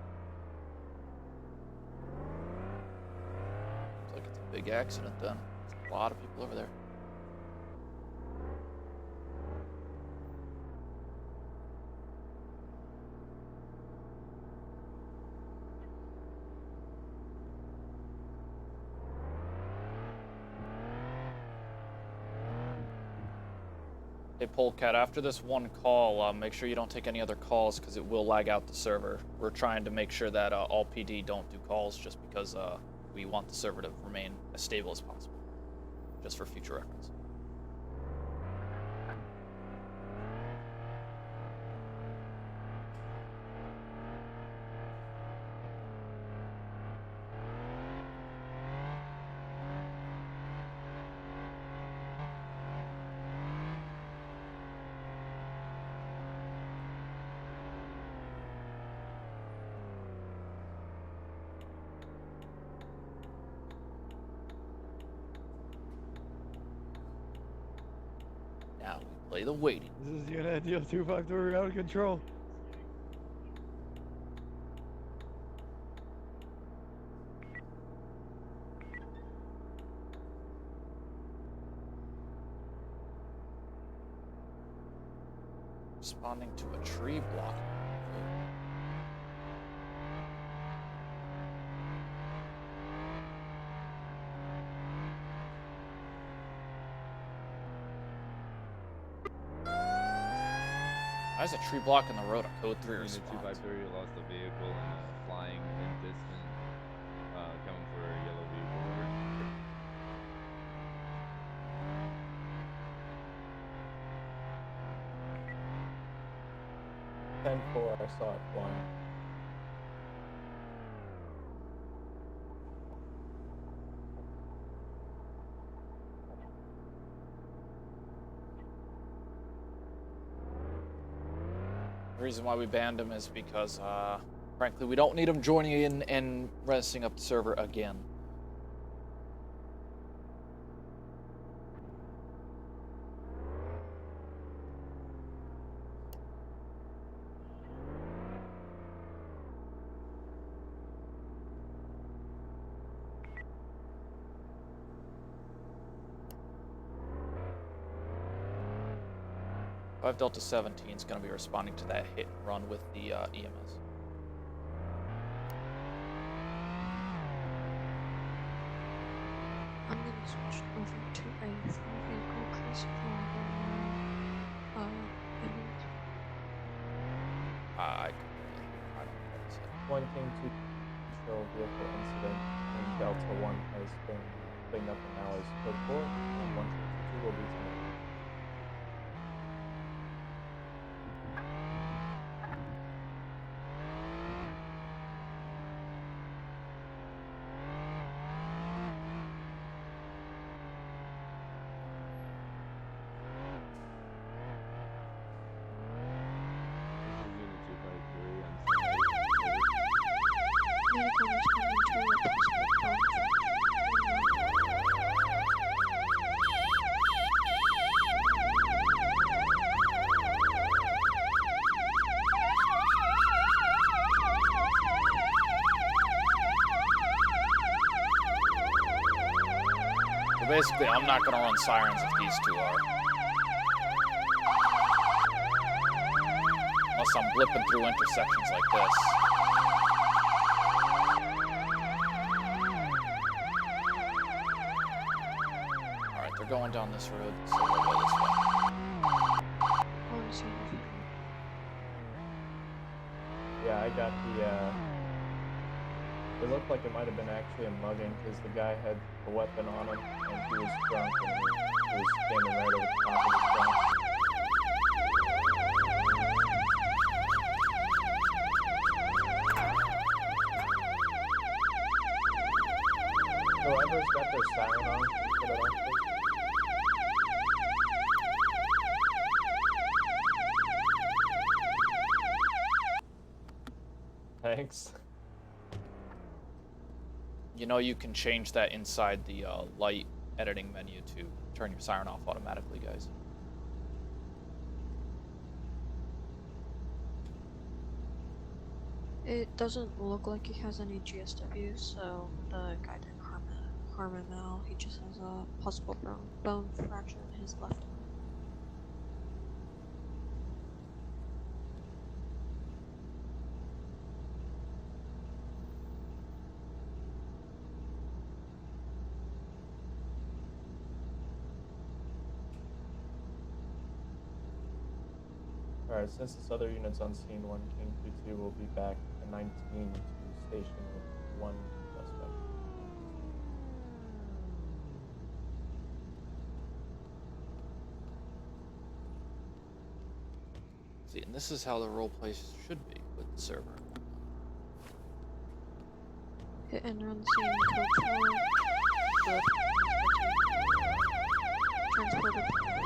Looks like it's a big accident then. There's a lot of people over there. Hey, Polecat, after this one call, make sure you don't take any other calls because it will lag out the server. We're trying to make sure that all PD don't do calls just because we want the server to remain as stable as possible, just for future reference. Now we play the waiting. This is Unit Deal 253 out of control. Responding to a tree block. Why is a tree blocking the road? A code 3 Unit response. 253 lost a vehicle and flying in distance, coming for a yellow vehicle. Over. 10-4, I saw it flying. The reason why we banned him is because, frankly, we don't need him joining in and messing up the server again. Five Delta 17 is going to be responding to that hit and run with the EMS. I'm gonna switch over to a full vehicle because ambulance. I don't know what to say. Pointing to control vehicle incident in Delta 1 has been cleaned up and now is code 4, and 122 will be tonight. This is Unit 253 on Medical responding to a possible bomb So basically, I'm not going to run sirens if these two are. Unless I'm blipping through intersections like this. Alright, they're going down this road, so we'll go this way. on scene of Yeah, I got the, it looked like it might have been actually a mugging because the guy had a weapon on him and he was drunk and he was standing right over the top of his trunk. Whoever's got their siren on, can you put it on, please? Thanks. You know you can change that inside the light editing menu to turn your siren off automatically, guys. It doesn't look like he has any GSW, so the guy didn't harm him at all. He just has a possible bone fracture in his left arm. Alright, since this other unit's on scene, 1 King 2-2 will be back at 19 to station with 1 suspect. See, and this is how the roleplay should be with the server. Hit and run scene code 4. Transported ambulance.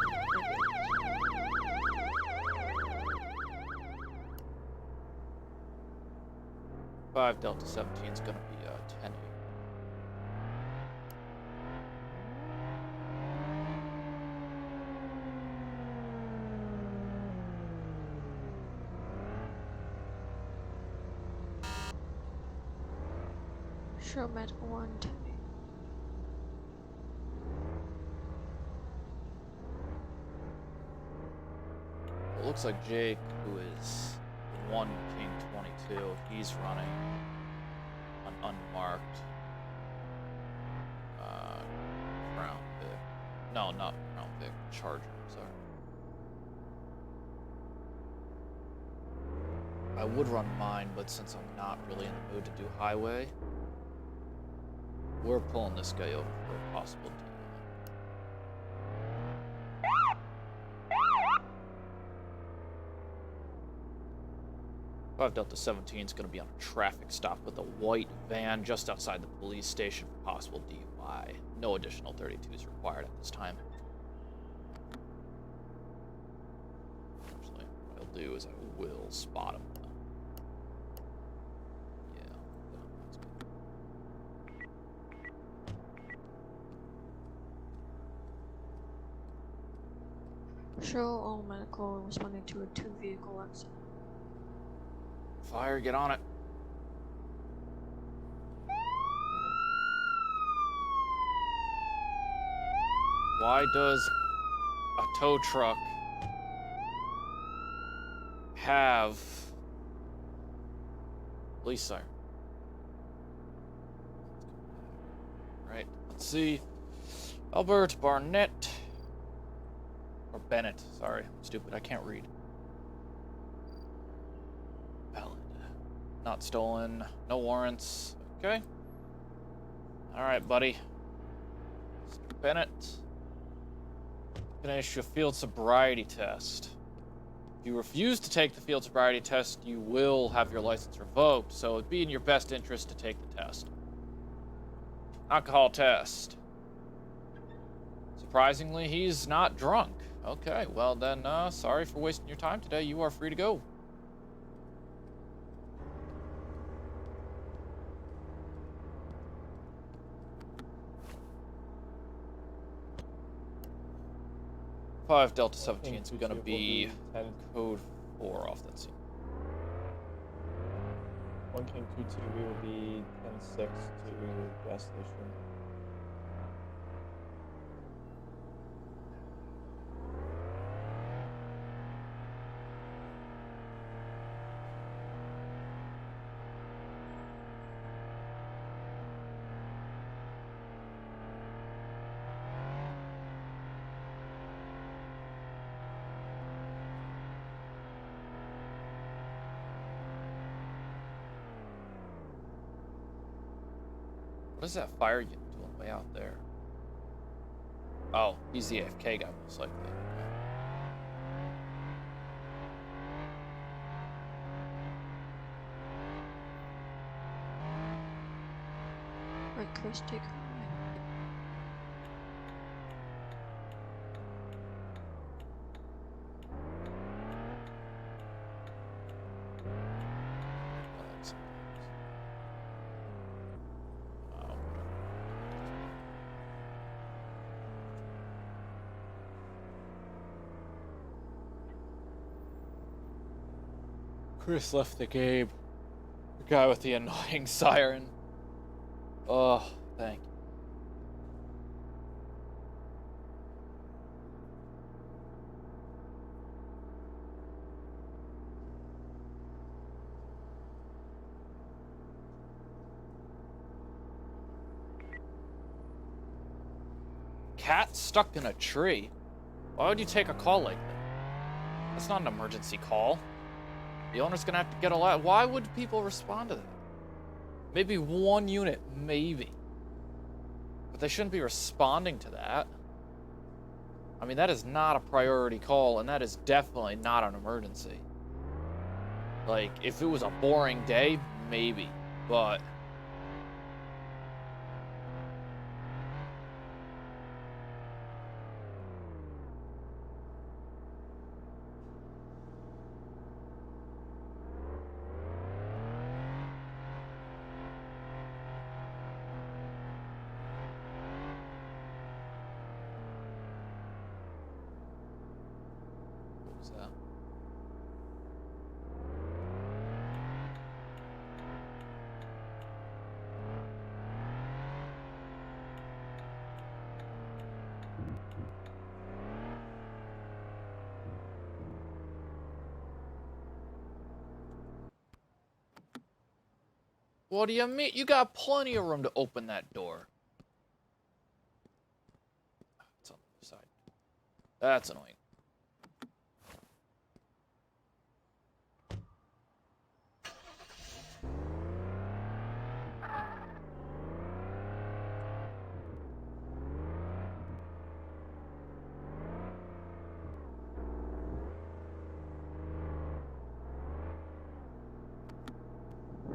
5 Delta 17 is going to be 10-8. Show medical 110. It looks like Jake, who is 1 King 22, he's running an unmarked Crown Vic. No, not Crown Vic, Charger, sorry. I would run mine, but since I'm not really in the mood to do highway, we're pulling this guy over for a possible deal. 5 Delta 17 is going to be on a traffic stop with a white van just outside the police station for possible DUI. No additional 32s required at this time. Actually, what I'll do is I will spot him. Yeah, that's good. Show all medical responding to a 2-vehicle accident. Fire, get on it. Why does a tow truck have police siren? Right, let's see. Albert Barnett. Or Bennett, sorry. I'm stupid, I can't read. Valid. Not stolen. No warrants. Okay. Alright, buddy. Mr. Bennett. Gonna issue a field sobriety test. If you refuse to take the field sobriety test, you will have your license revoked, so it'd be in your best interest to take the test. Alcohol test. Surprisingly, he's not drunk. Okay, well then, sorry for wasting your time today. You are free to go. Five Delta 17 is gonna be 10, code 4 off that scene. 1 King 22, we will be 10-6 to gas station. What is that fire unit doing way out there? Oh, he's the AFK guy, most likely. Right, Chris, take her. Chris left the game. The guy with the annoying siren. Oh, thank you. Cat stuck in a tree? Why would you take a call like that? That's not an emergency call. The owner's gonna have to get a lot. Why would people respond to that? Maybe one unit, maybe. But they shouldn't be responding to that. I mean, that is not a priority call, and that is definitely not an emergency. Like, if it was a boring day, maybe. But what was that? What do you mean? You got plenty of room to open that door. It's on the other side. That's annoying.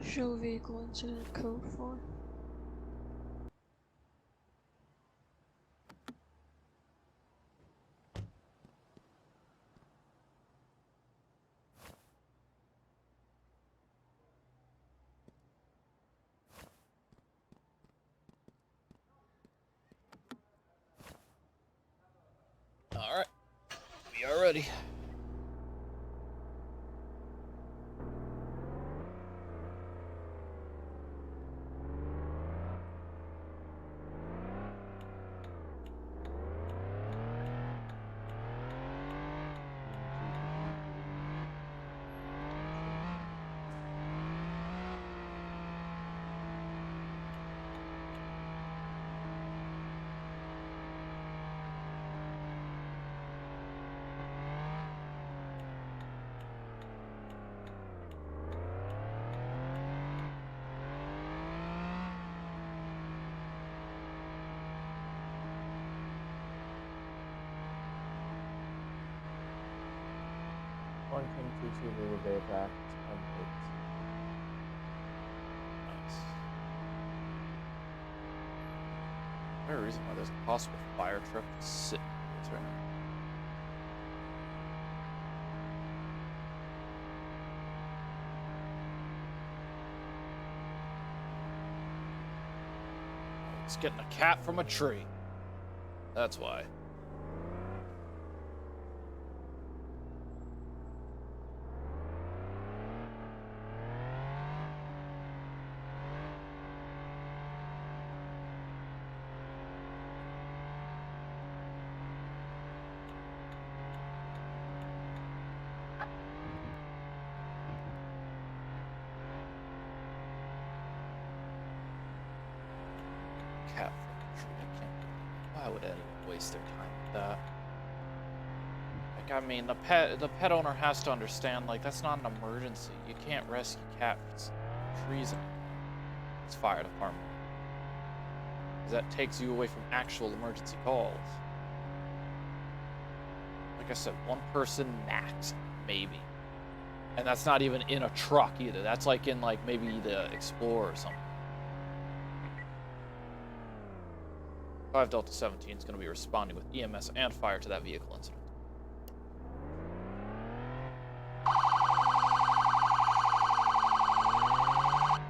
Show vehicle incident code 4. All right. We are ready. One King 2-2, we will be attacked. And Nice. Is there a reason why there's a possible fire truck sitting here right now? It's getting a cat from a tree. That's why. Cat from a tree. I can't. Why would anyone waste their time with that? Like, I mean, the pet owner has to understand, like, that's not an emergency. You can't rescue cats from trees anymore. It's fire department. 'Cause that takes you away from actual emergency calls. Like I said, one person max, maybe. And that's not even in a truck either. That's like in, like, maybe the Explorer or something. 5 Delta 17 is going to be responding with EMS and fire to that vehicle incident.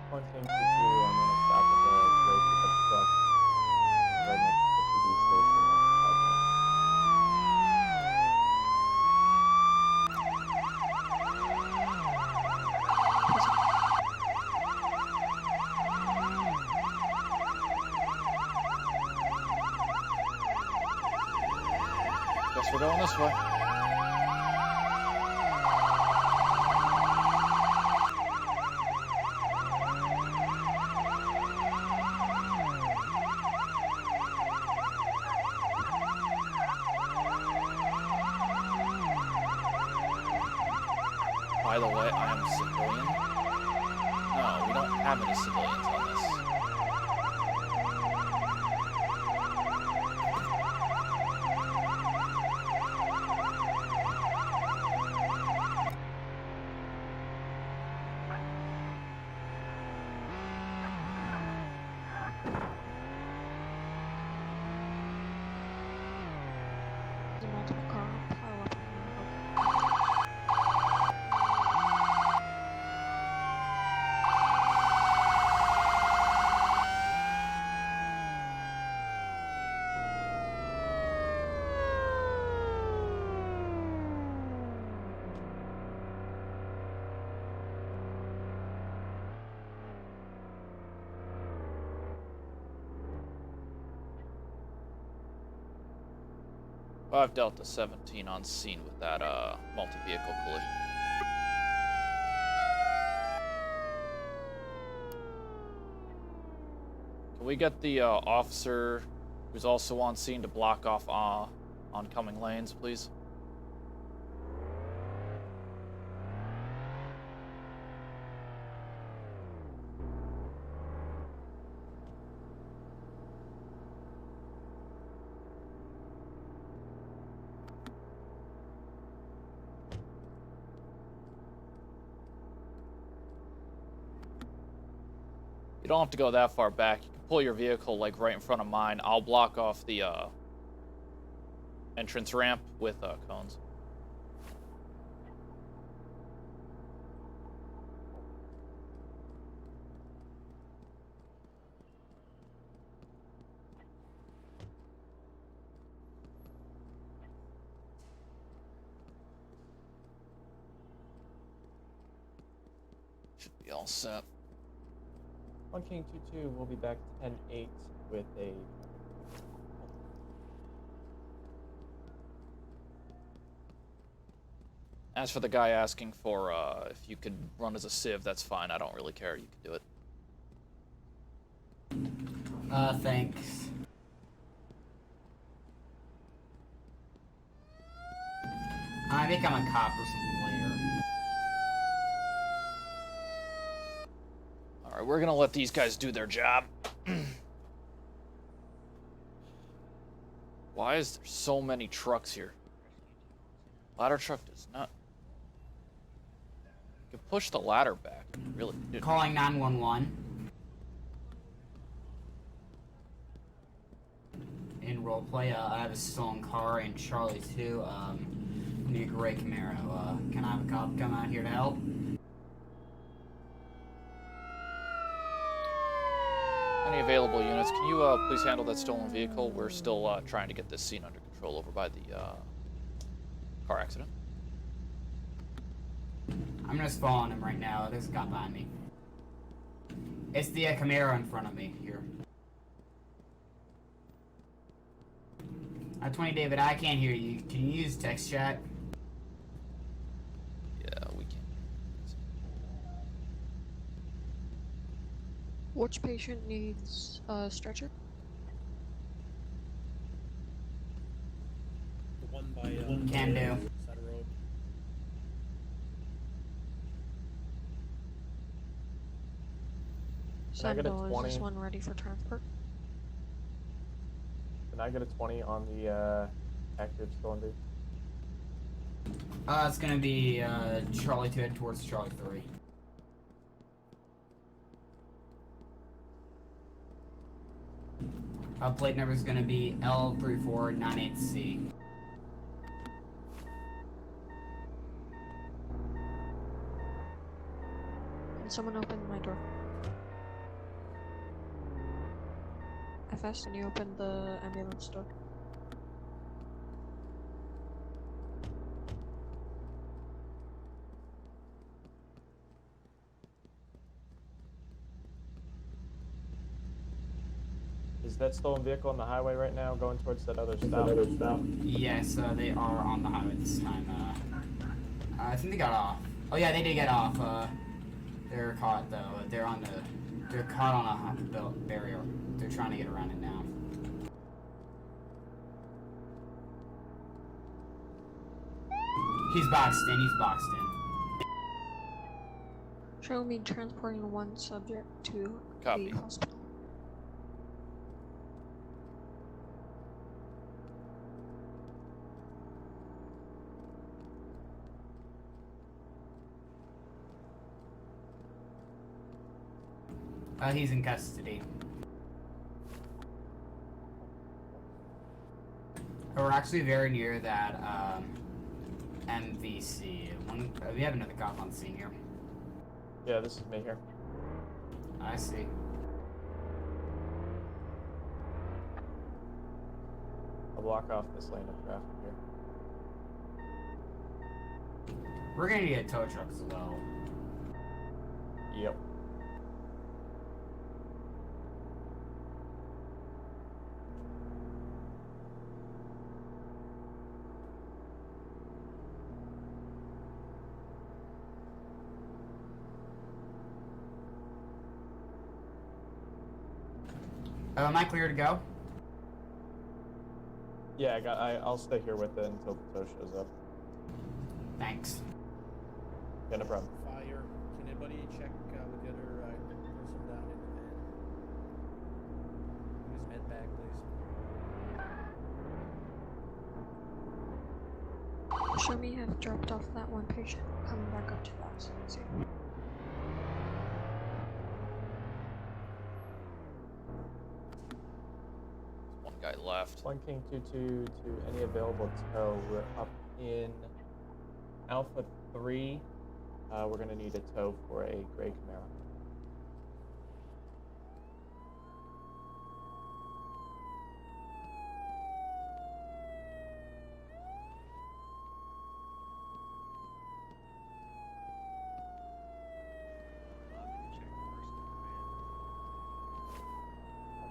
One King 2-2, I'm going to stop at the gray pickup truck right next to the PD station. Guess we're going this way. By the way, I am a civilian. No, we don't have any civilians on this. There's a multiple car pile up in the Five Delta 17 on scene with that multi-vehicle collision. we get the officer who's also on scene to block off oncoming lanes, please? You don't have to go that far back. You can pull your vehicle like right in front of mine. I'll block off the entrance ramp with cones. Should be all set. On King 22, we'll be back 10-8 with a. As for the guy asking for if you could run as a civ, that's fine. I don't really care. You can do it. Thanks. I become a cop or something later. Alright, we're gonna let these guys do their job. Why is there so many trucks here? Ladder truck does not. You can push the ladder back. Really? Dude. Calling 911. In roleplay, I have a stolen car in Charlie 2, near Gray Camaro. Can I have a cop come out here to help? Any available units, can you please handle that stolen vehicle? We're still trying to get this scene under control over by the car accident. I'm just following him right now. There's a cop behind me. It's the Camaro in front of me here. 20 David, I can't hear you. Can you use text chat? Yeah, we can. Which patient needs a stretcher? The one by Can do. side of road. Can I get a Sendo, is 20? this one ready for transport? Can I get a 20 on the active stolen vehicle? It's gonna be Charlie 2 head towards Charlie 3. Plate number is gonna be L3498C. Can someone open my door? FS, can you open the ambulance door? Is that stolen vehicle on the highway right now, going towards that other stop? Yes, they are on the highway this time. I think they got off. Oh yeah, they did get off. They're caught though. They're caught on a belt barrier. They're trying to get around it now. He's boxed in. He's boxed in. Show me transporting one subject to Copy. the hospital. He's in custody. We're actually very near that MVC. We have another cop on scene here. Yeah, this is me here. I see. I'll block off this lane of traffic here. We're gonna need a tow truck as well. Yep. Am I clear to go? Yeah, I'll stay here with it until the tow shows up. Thanks. Yeah, no problem. Fire. Can anybody check with the other person down in the van? Use med bag, please. Show me have dropped off that one patient. Coming back up to that scene. One guy left. One King 2-2 to any available tow. We're up in Alpha 3. We're gonna need a tow for a gray Camaro. Lobby to check the person in the van.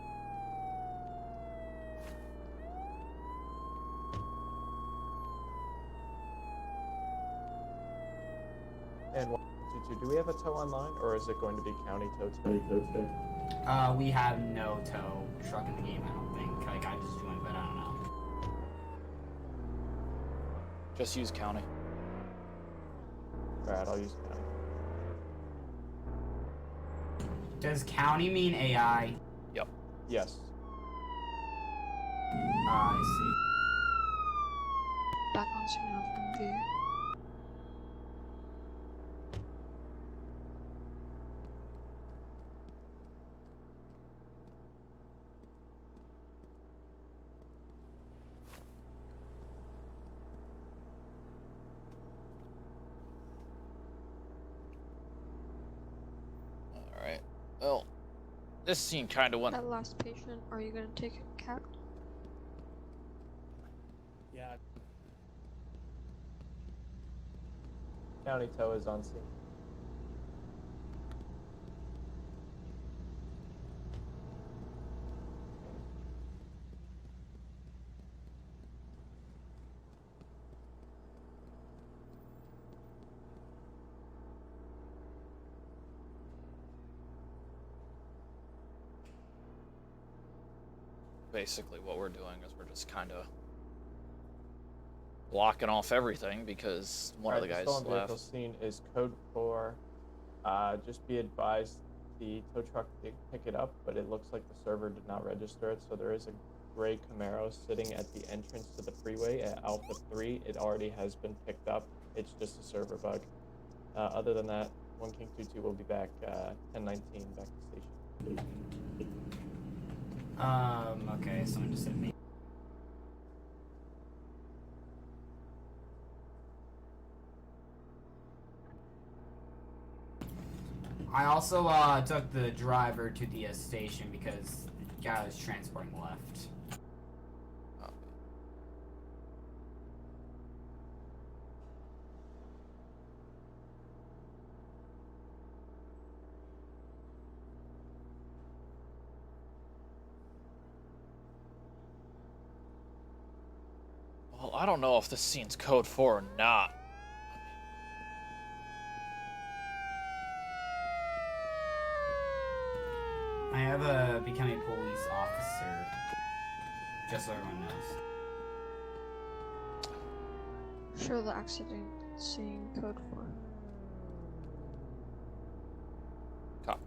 And 122, do we have a tow online, or is it going to be county tow today? We have no tow truck in the game, I don't think. Like, I just joined, but I don't know. Just use county. Alright, I'll use county. Does county mean AI? Yep. Yes. I see. Back on scene of view. Alright. Well, this scene kind of went. That last patient, are you gonna take a cab? Yeah. County tow is on scene. Basically, what we're doing is we're just kind of blocking off everything because one of the guys stolen vehicle left. scene is code 4. Just be advised, the tow truck did pick it up, but it looks like the server did not register it, so there is a gray Camaro sitting at the entrance to the freeway at Alpha 3. It already has been picked up. It's just a server bug. Other than that, 1 King 2-2 will be back 10:19 back to station. Okay, someone just hit me. I also took the driver to the station because the guy was transporting left. Oh. Well, I don't know if this scene's code 4 or not. I have become a police officer, just so everyone knows. Show the accident scene code 4. Copy.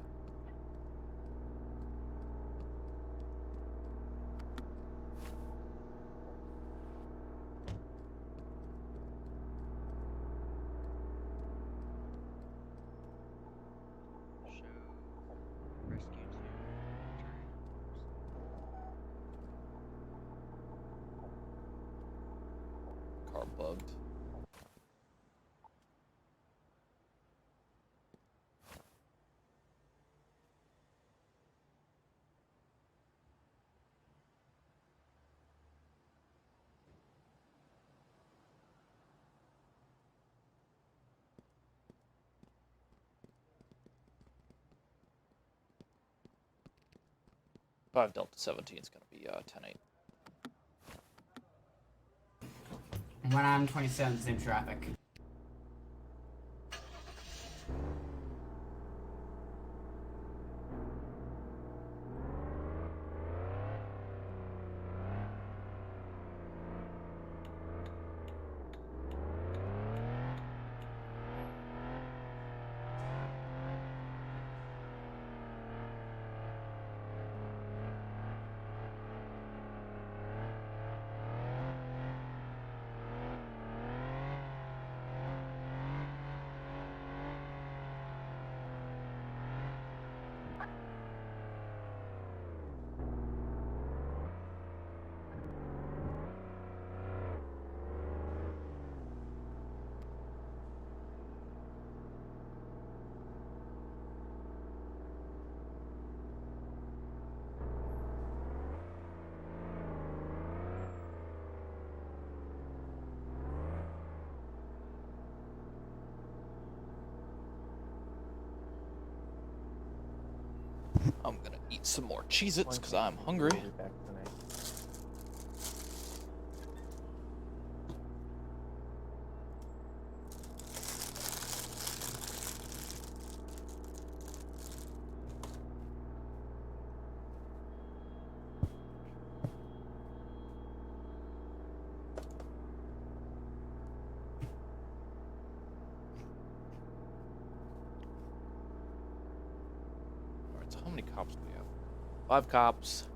Show rescue 2 returning Car bugged. Five Delta 17 is going to be 10-8. When I'm 27, same traffic. I'm gonna eat some more Cheez-Its because I'm hungry. We'll be back tonight. Alright, so how many cops do we have? 5 cops.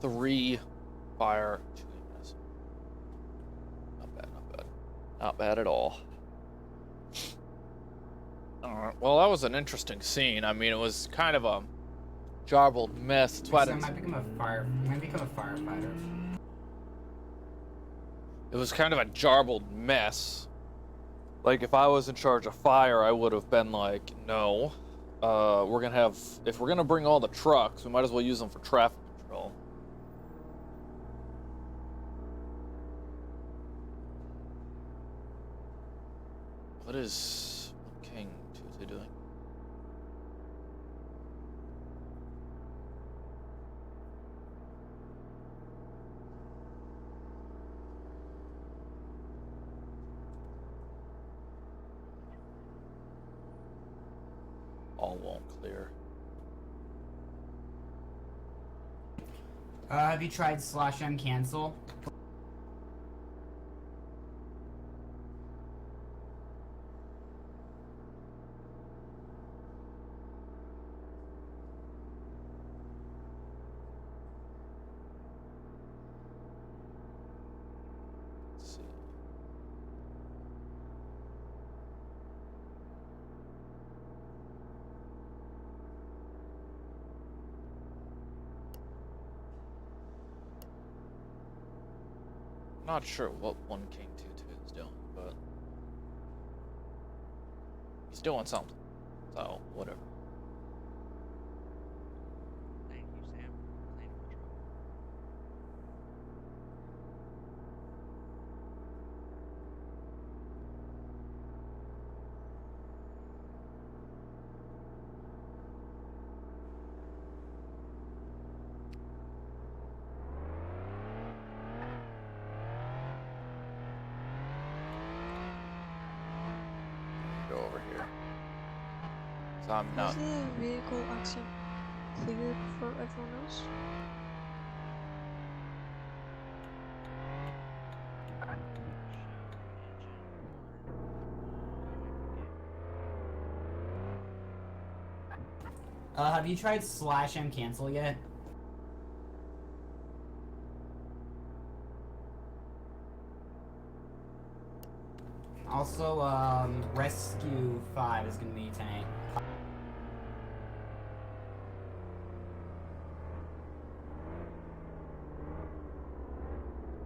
3 fire, 2 EMS. Not bad, not bad. Not bad at all. Alright, well, that was an interesting scene. I mean, it was kind of a jarbled mess. That's why So I might become a firefighter. it was kind of a jarbled mess. Like, if I was in charge of fire, I would have been like, no. We're gonna have... If we're gonna bring all the trucks, we might as well use them for traffic control. What is King Tuesday doing? All won't clear. Have you tried /M cancel? Let's see. Not sure what one King 2-2 is doing, but he's doing something. So, whatever. Thank you, Sam, for cleaning my truck. Go over here. So I'm not. Is the vehicle accident cleared for everyone else? Have you tried /M cancel yet? Also, Rescue 5 is gonna be tonight.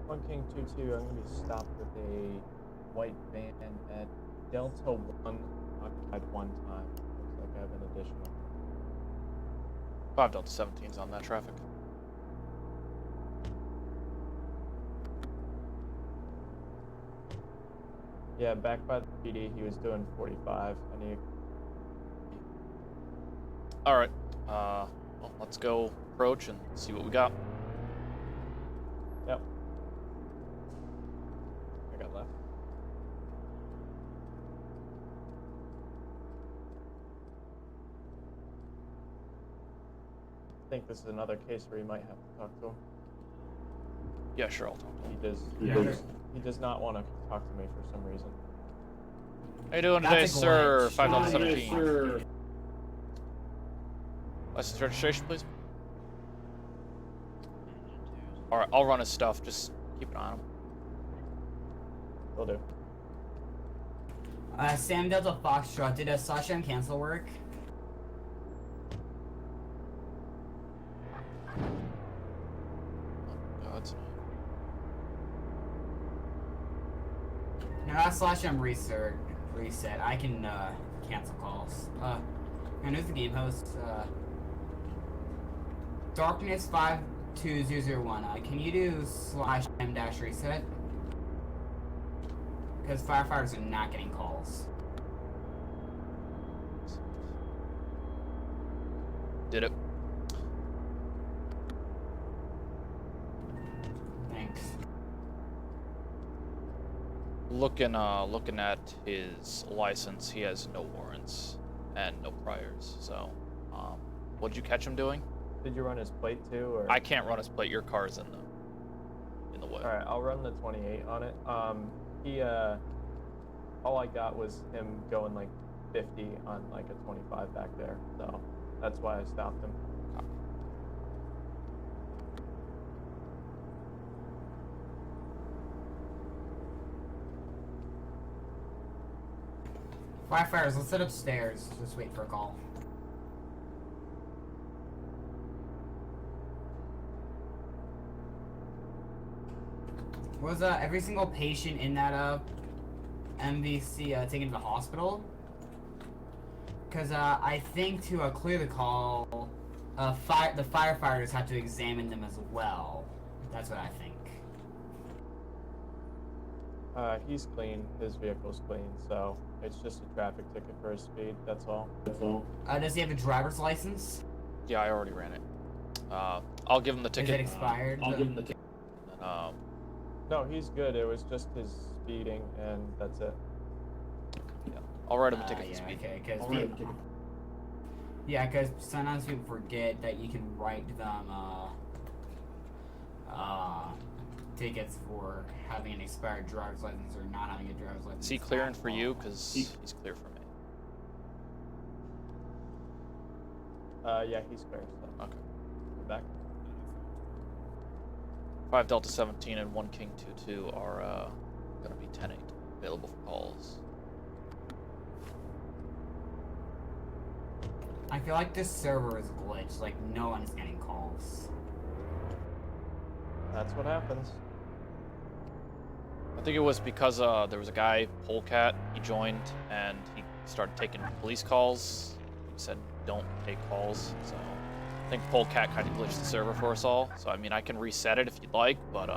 One King 2-2, I'm gonna be stopped with a white van at Delta 1 occupied 1 time. Looks like I have an additional. 5 Delta 17's on that traffic. Yeah, back by the PD, he was doing 45. I need. Alright. Well, let's go approach and see what we got. Yep. I got left. I think this is another case where you might have to talk to him. Yeah, sure, I'll talk to him. He does not want to talk to me for some reason. How you doing today, sir? 5 Delta 17. License registration, please. Alright, I'll run his stuff. Just keep an eye on him. Will do. Sam Delta Foxtrot, did a /M cancel work? Oh, God's No, not /M reset. I can cancel calls. And who's the game host? Darkness 52001. Can you do /M reset? Because firefighters are not getting calls. Did it? Thanks. Looking at his license, he has no warrants and no priors. So, what'd you catch him doing? Did you run his plate too, or? I can't run his plate. Your car's in the way. All right, I'll run the 28 on it. All I got was him going like 50 on like a 25 back there, so that's why I stopped him. Firefighters, let's sit upstairs. Just wait for a call. Was every single patient in that MVC taken to the hospital? Because I think to clear the call, the firefighters have to examine them as well. That's what I think. He's clean. His vehicle's clean, so it's just a traffic ticket for his speed. That's all. Does he have a driver's license? Yeah, I already ran it. I'll give him the ticket. Is it expired? I'll give him the ticket. No, he's good. It was just his speeding, and that's it. Yeah, I'll write him a ticket for Yeah, speed. okay, because sometimes people forget that you can write them tickets for having an expired driver's license or not having a driver's license. Is he clearing for you? Because he's clear for me. Yeah, he's clear. So. Okay. We're back. 5 Delta 17 and 1 King 22 are gonna be 10-8 available for calls. I feel like this server is glitched, like no one's getting calls. That's what happens. I think it was because there was a guy, Polecat, he joined and he started taking police calls. He said don't take calls, so I think Polecat kind of glitched the server for us all. So I mean, I can reset it if you'd like, but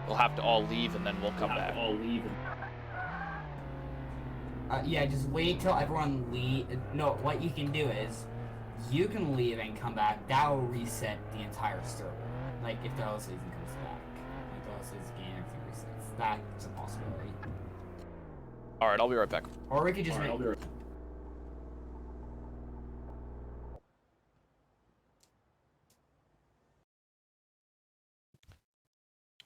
we'll have to all leave and then we'll come back. Yeah, just wait till everyone leave. No, what you can do is, you can leave and come back. That will reset the entire server. Like, if the host season comes back. Like, the host season game, everything resets. That's a possibility. Alright, I'll be right back. Or we could just make...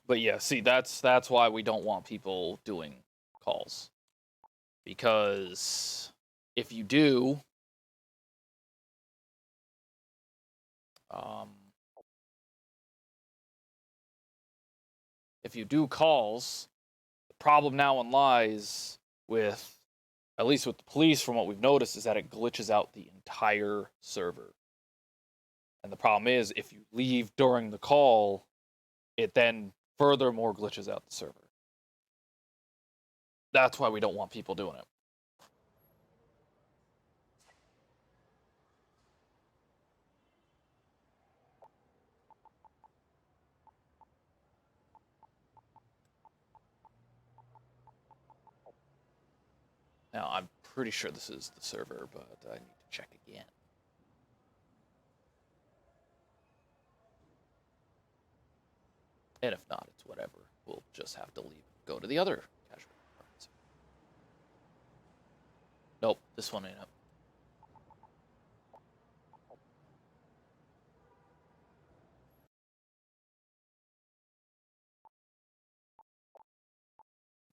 But yeah, see, that's why we don't want people doing calls. Because if you do, calls, the problem now lies with, at least with the police, from what we've noticed, is that it glitches out the entire server. And the problem is, if you leave during the call, it then furthermore glitches out the server. That's why we don't want people doing it. Now, I'm pretty sure this is the server, but I need to check again. And if not, it's whatever. We'll just have to leave and go to the other casual apartments. Nope, this one ain't up.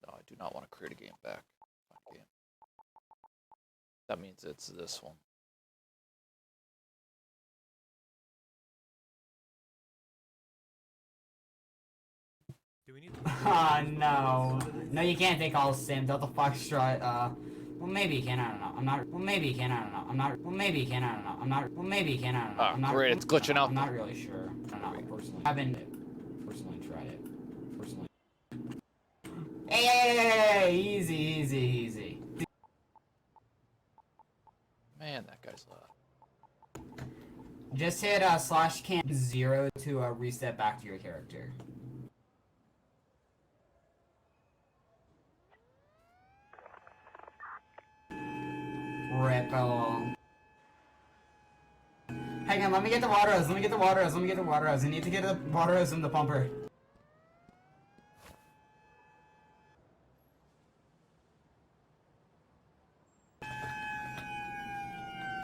No, I do not want to create a game back. Find a game. That means it's this one. Do we need no. No, you can't take all Sim. Delta Foxtrot, well, maybe you can, I don't know. I'm not, well, maybe you can, I don't know. I'm not, well, maybe you can, I don't know. I'm not, well, maybe you can, I don't know. I'm not, great, it's glitching out. I'm not really sure. I don't know, personally. I haven't personally tried it. Personally. Hey, easy. Man, that guy's loud. Just hit /cam0 to reset back to your character. Ripple. Hang on, let me get the water hose. Let me get the water hose. Let me get the water hose. I need to get the water hose from the pumper.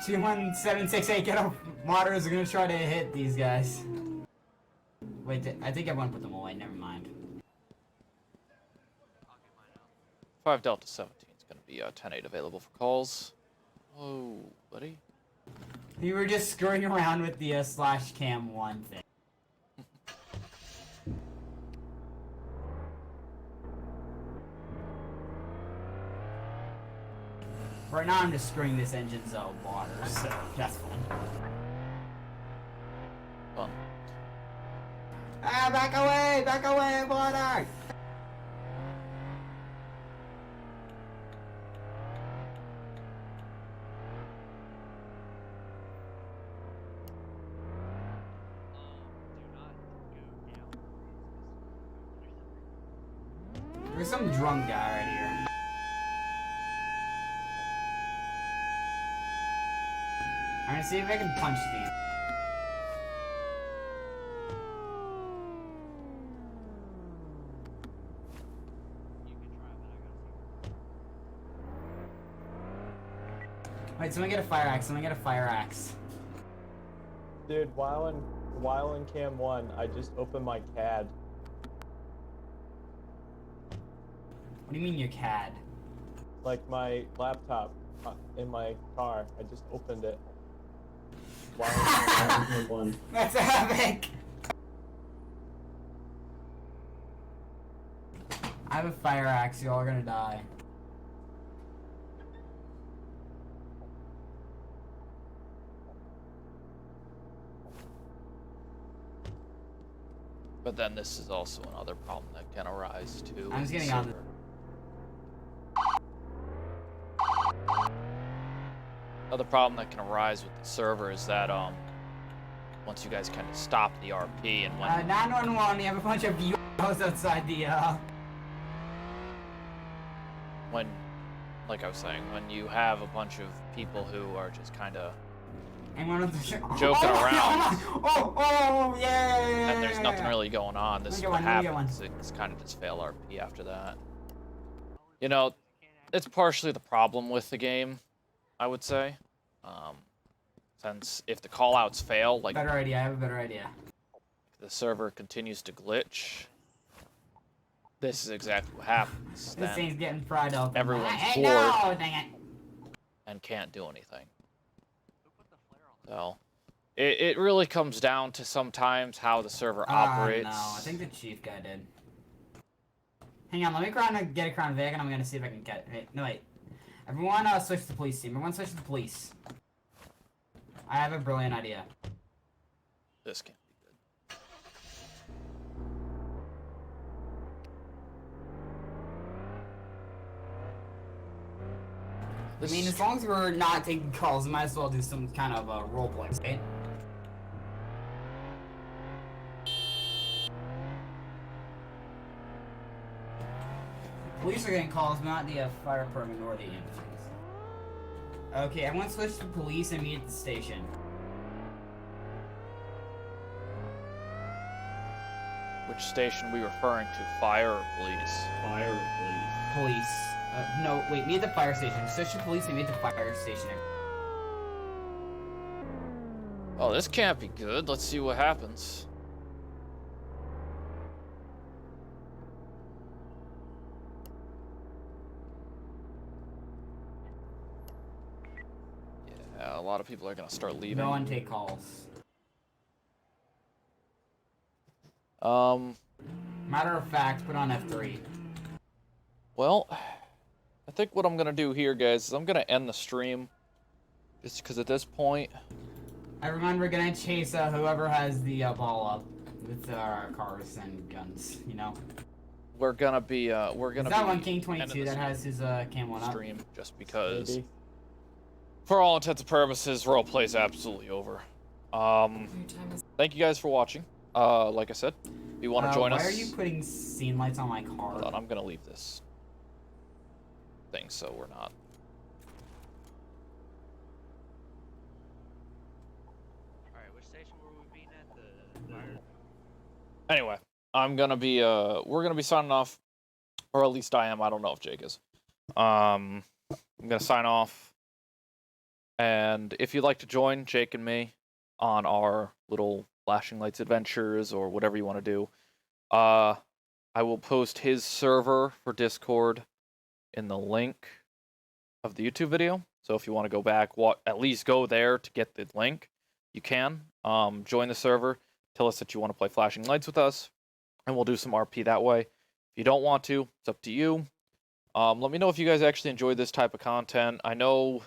$21768. Get a water hose. We're gonna try to hit these guys. Wait, I think everyone put them away. Never mind. 5 Delta 17 is going to be 10-8 available for calls. Oh, buddy. We were just screwing around with the slash cam 1 thing. Right now I'm just screwing this engine's water, so that's fun. Fun. Ah, back away, water! There's some drunk guy right here. I'm gonna see if I can punch these. Wait, someone get a fire axe. Someone get a fire axe. Dude, while in cam 1, I just opened my CAD. What do you mean your CAD? Like my laptop in my car. I just opened it. While in cam 1. That's epic! I have a fire axe. You're all gonna die. But then this is also another problem that can arise too. I'm just with the getting on the- server. Another problem that can arise with the server is that once you guys kind of stop the RP and when 911, we have a bunch of viewers outside the when, like I was saying, when you have a bunch of people who are just kind of and one of the joking around yeah. and there's nothing really going on, this is what Let me get happens. It's kind of just fail RP after that. You know, it's partially the problem with the game, I would say. Since if the callouts fail, like Better idea. I have a better idea. the server continues to glitch, this is exactly what happens. This Then thing's getting fried up. everyone's Hey, bored no, dang it. and can't do anything. So, it really comes down to sometimes how the server operates. No, I think the chief guy did. Hang on, let me get a Crown Vic, and I'm gonna see if I can get. Wait. Everyone, switch to the police team. Everyone, switch to the police. I have a brilliant idea. This can't be good. I mean, as long as we're not taking calls, we might as well do some kind of role play, right? Police are getting calls, but not the fire department or the ambulance. Okay, everyone switch to police and meet at the station. Which station are we referring to? Fire or police? Fire or police? Police. No, wait, meet at the fire station. Switch to police and meet at the fire station. Oh, this can't be good. Let's see what happens. Yeah, a lot of people are gonna start leaving. No one take calls. Matter of fact, put on F3. Well, I think what I'm gonna do here, guys, is I'm gonna end the stream. Just because at this point... Everyone, we're gonna chase whoever has the ball up with our cars and guns, you know? We're gonna be, we're gonna Is that be one King ending 22 this that has his cam 1 up? stream, just because... Maybe. For all intents and purposes, roleplay's absolutely over. Thank you guys for watching. Like I said, if you want to join us... Why are you putting scene lights on my car? Hold on, I'm gonna leave this thing so we're not... Anyway, we're gonna be signing off, or at least I am. I don't know if Jake is. I'm gonna sign off, and if you'd like to join Jake and me on our little flashing lights adventures or whatever you want to do, I will post his server for Discord in the link of the YouTube video. So if you want to go back, at least go there to get the link, you can. Join the server, tell us that you want to play flashing lights with us, and we'll do some RP that way. If you don't want to, it's up to you. Let me know if you guys actually enjoy this type of content. I know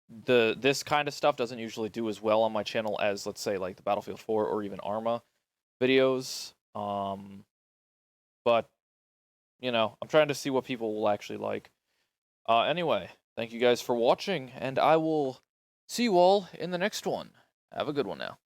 this kind of stuff doesn't usually do as well on my channel as, let's say, like the Battlefield 4 or even Arma videos. But, you know, I'm trying to see what people will actually like. Anyway, thank you guys for watching, and I will see you all in the next one. Have a good one now.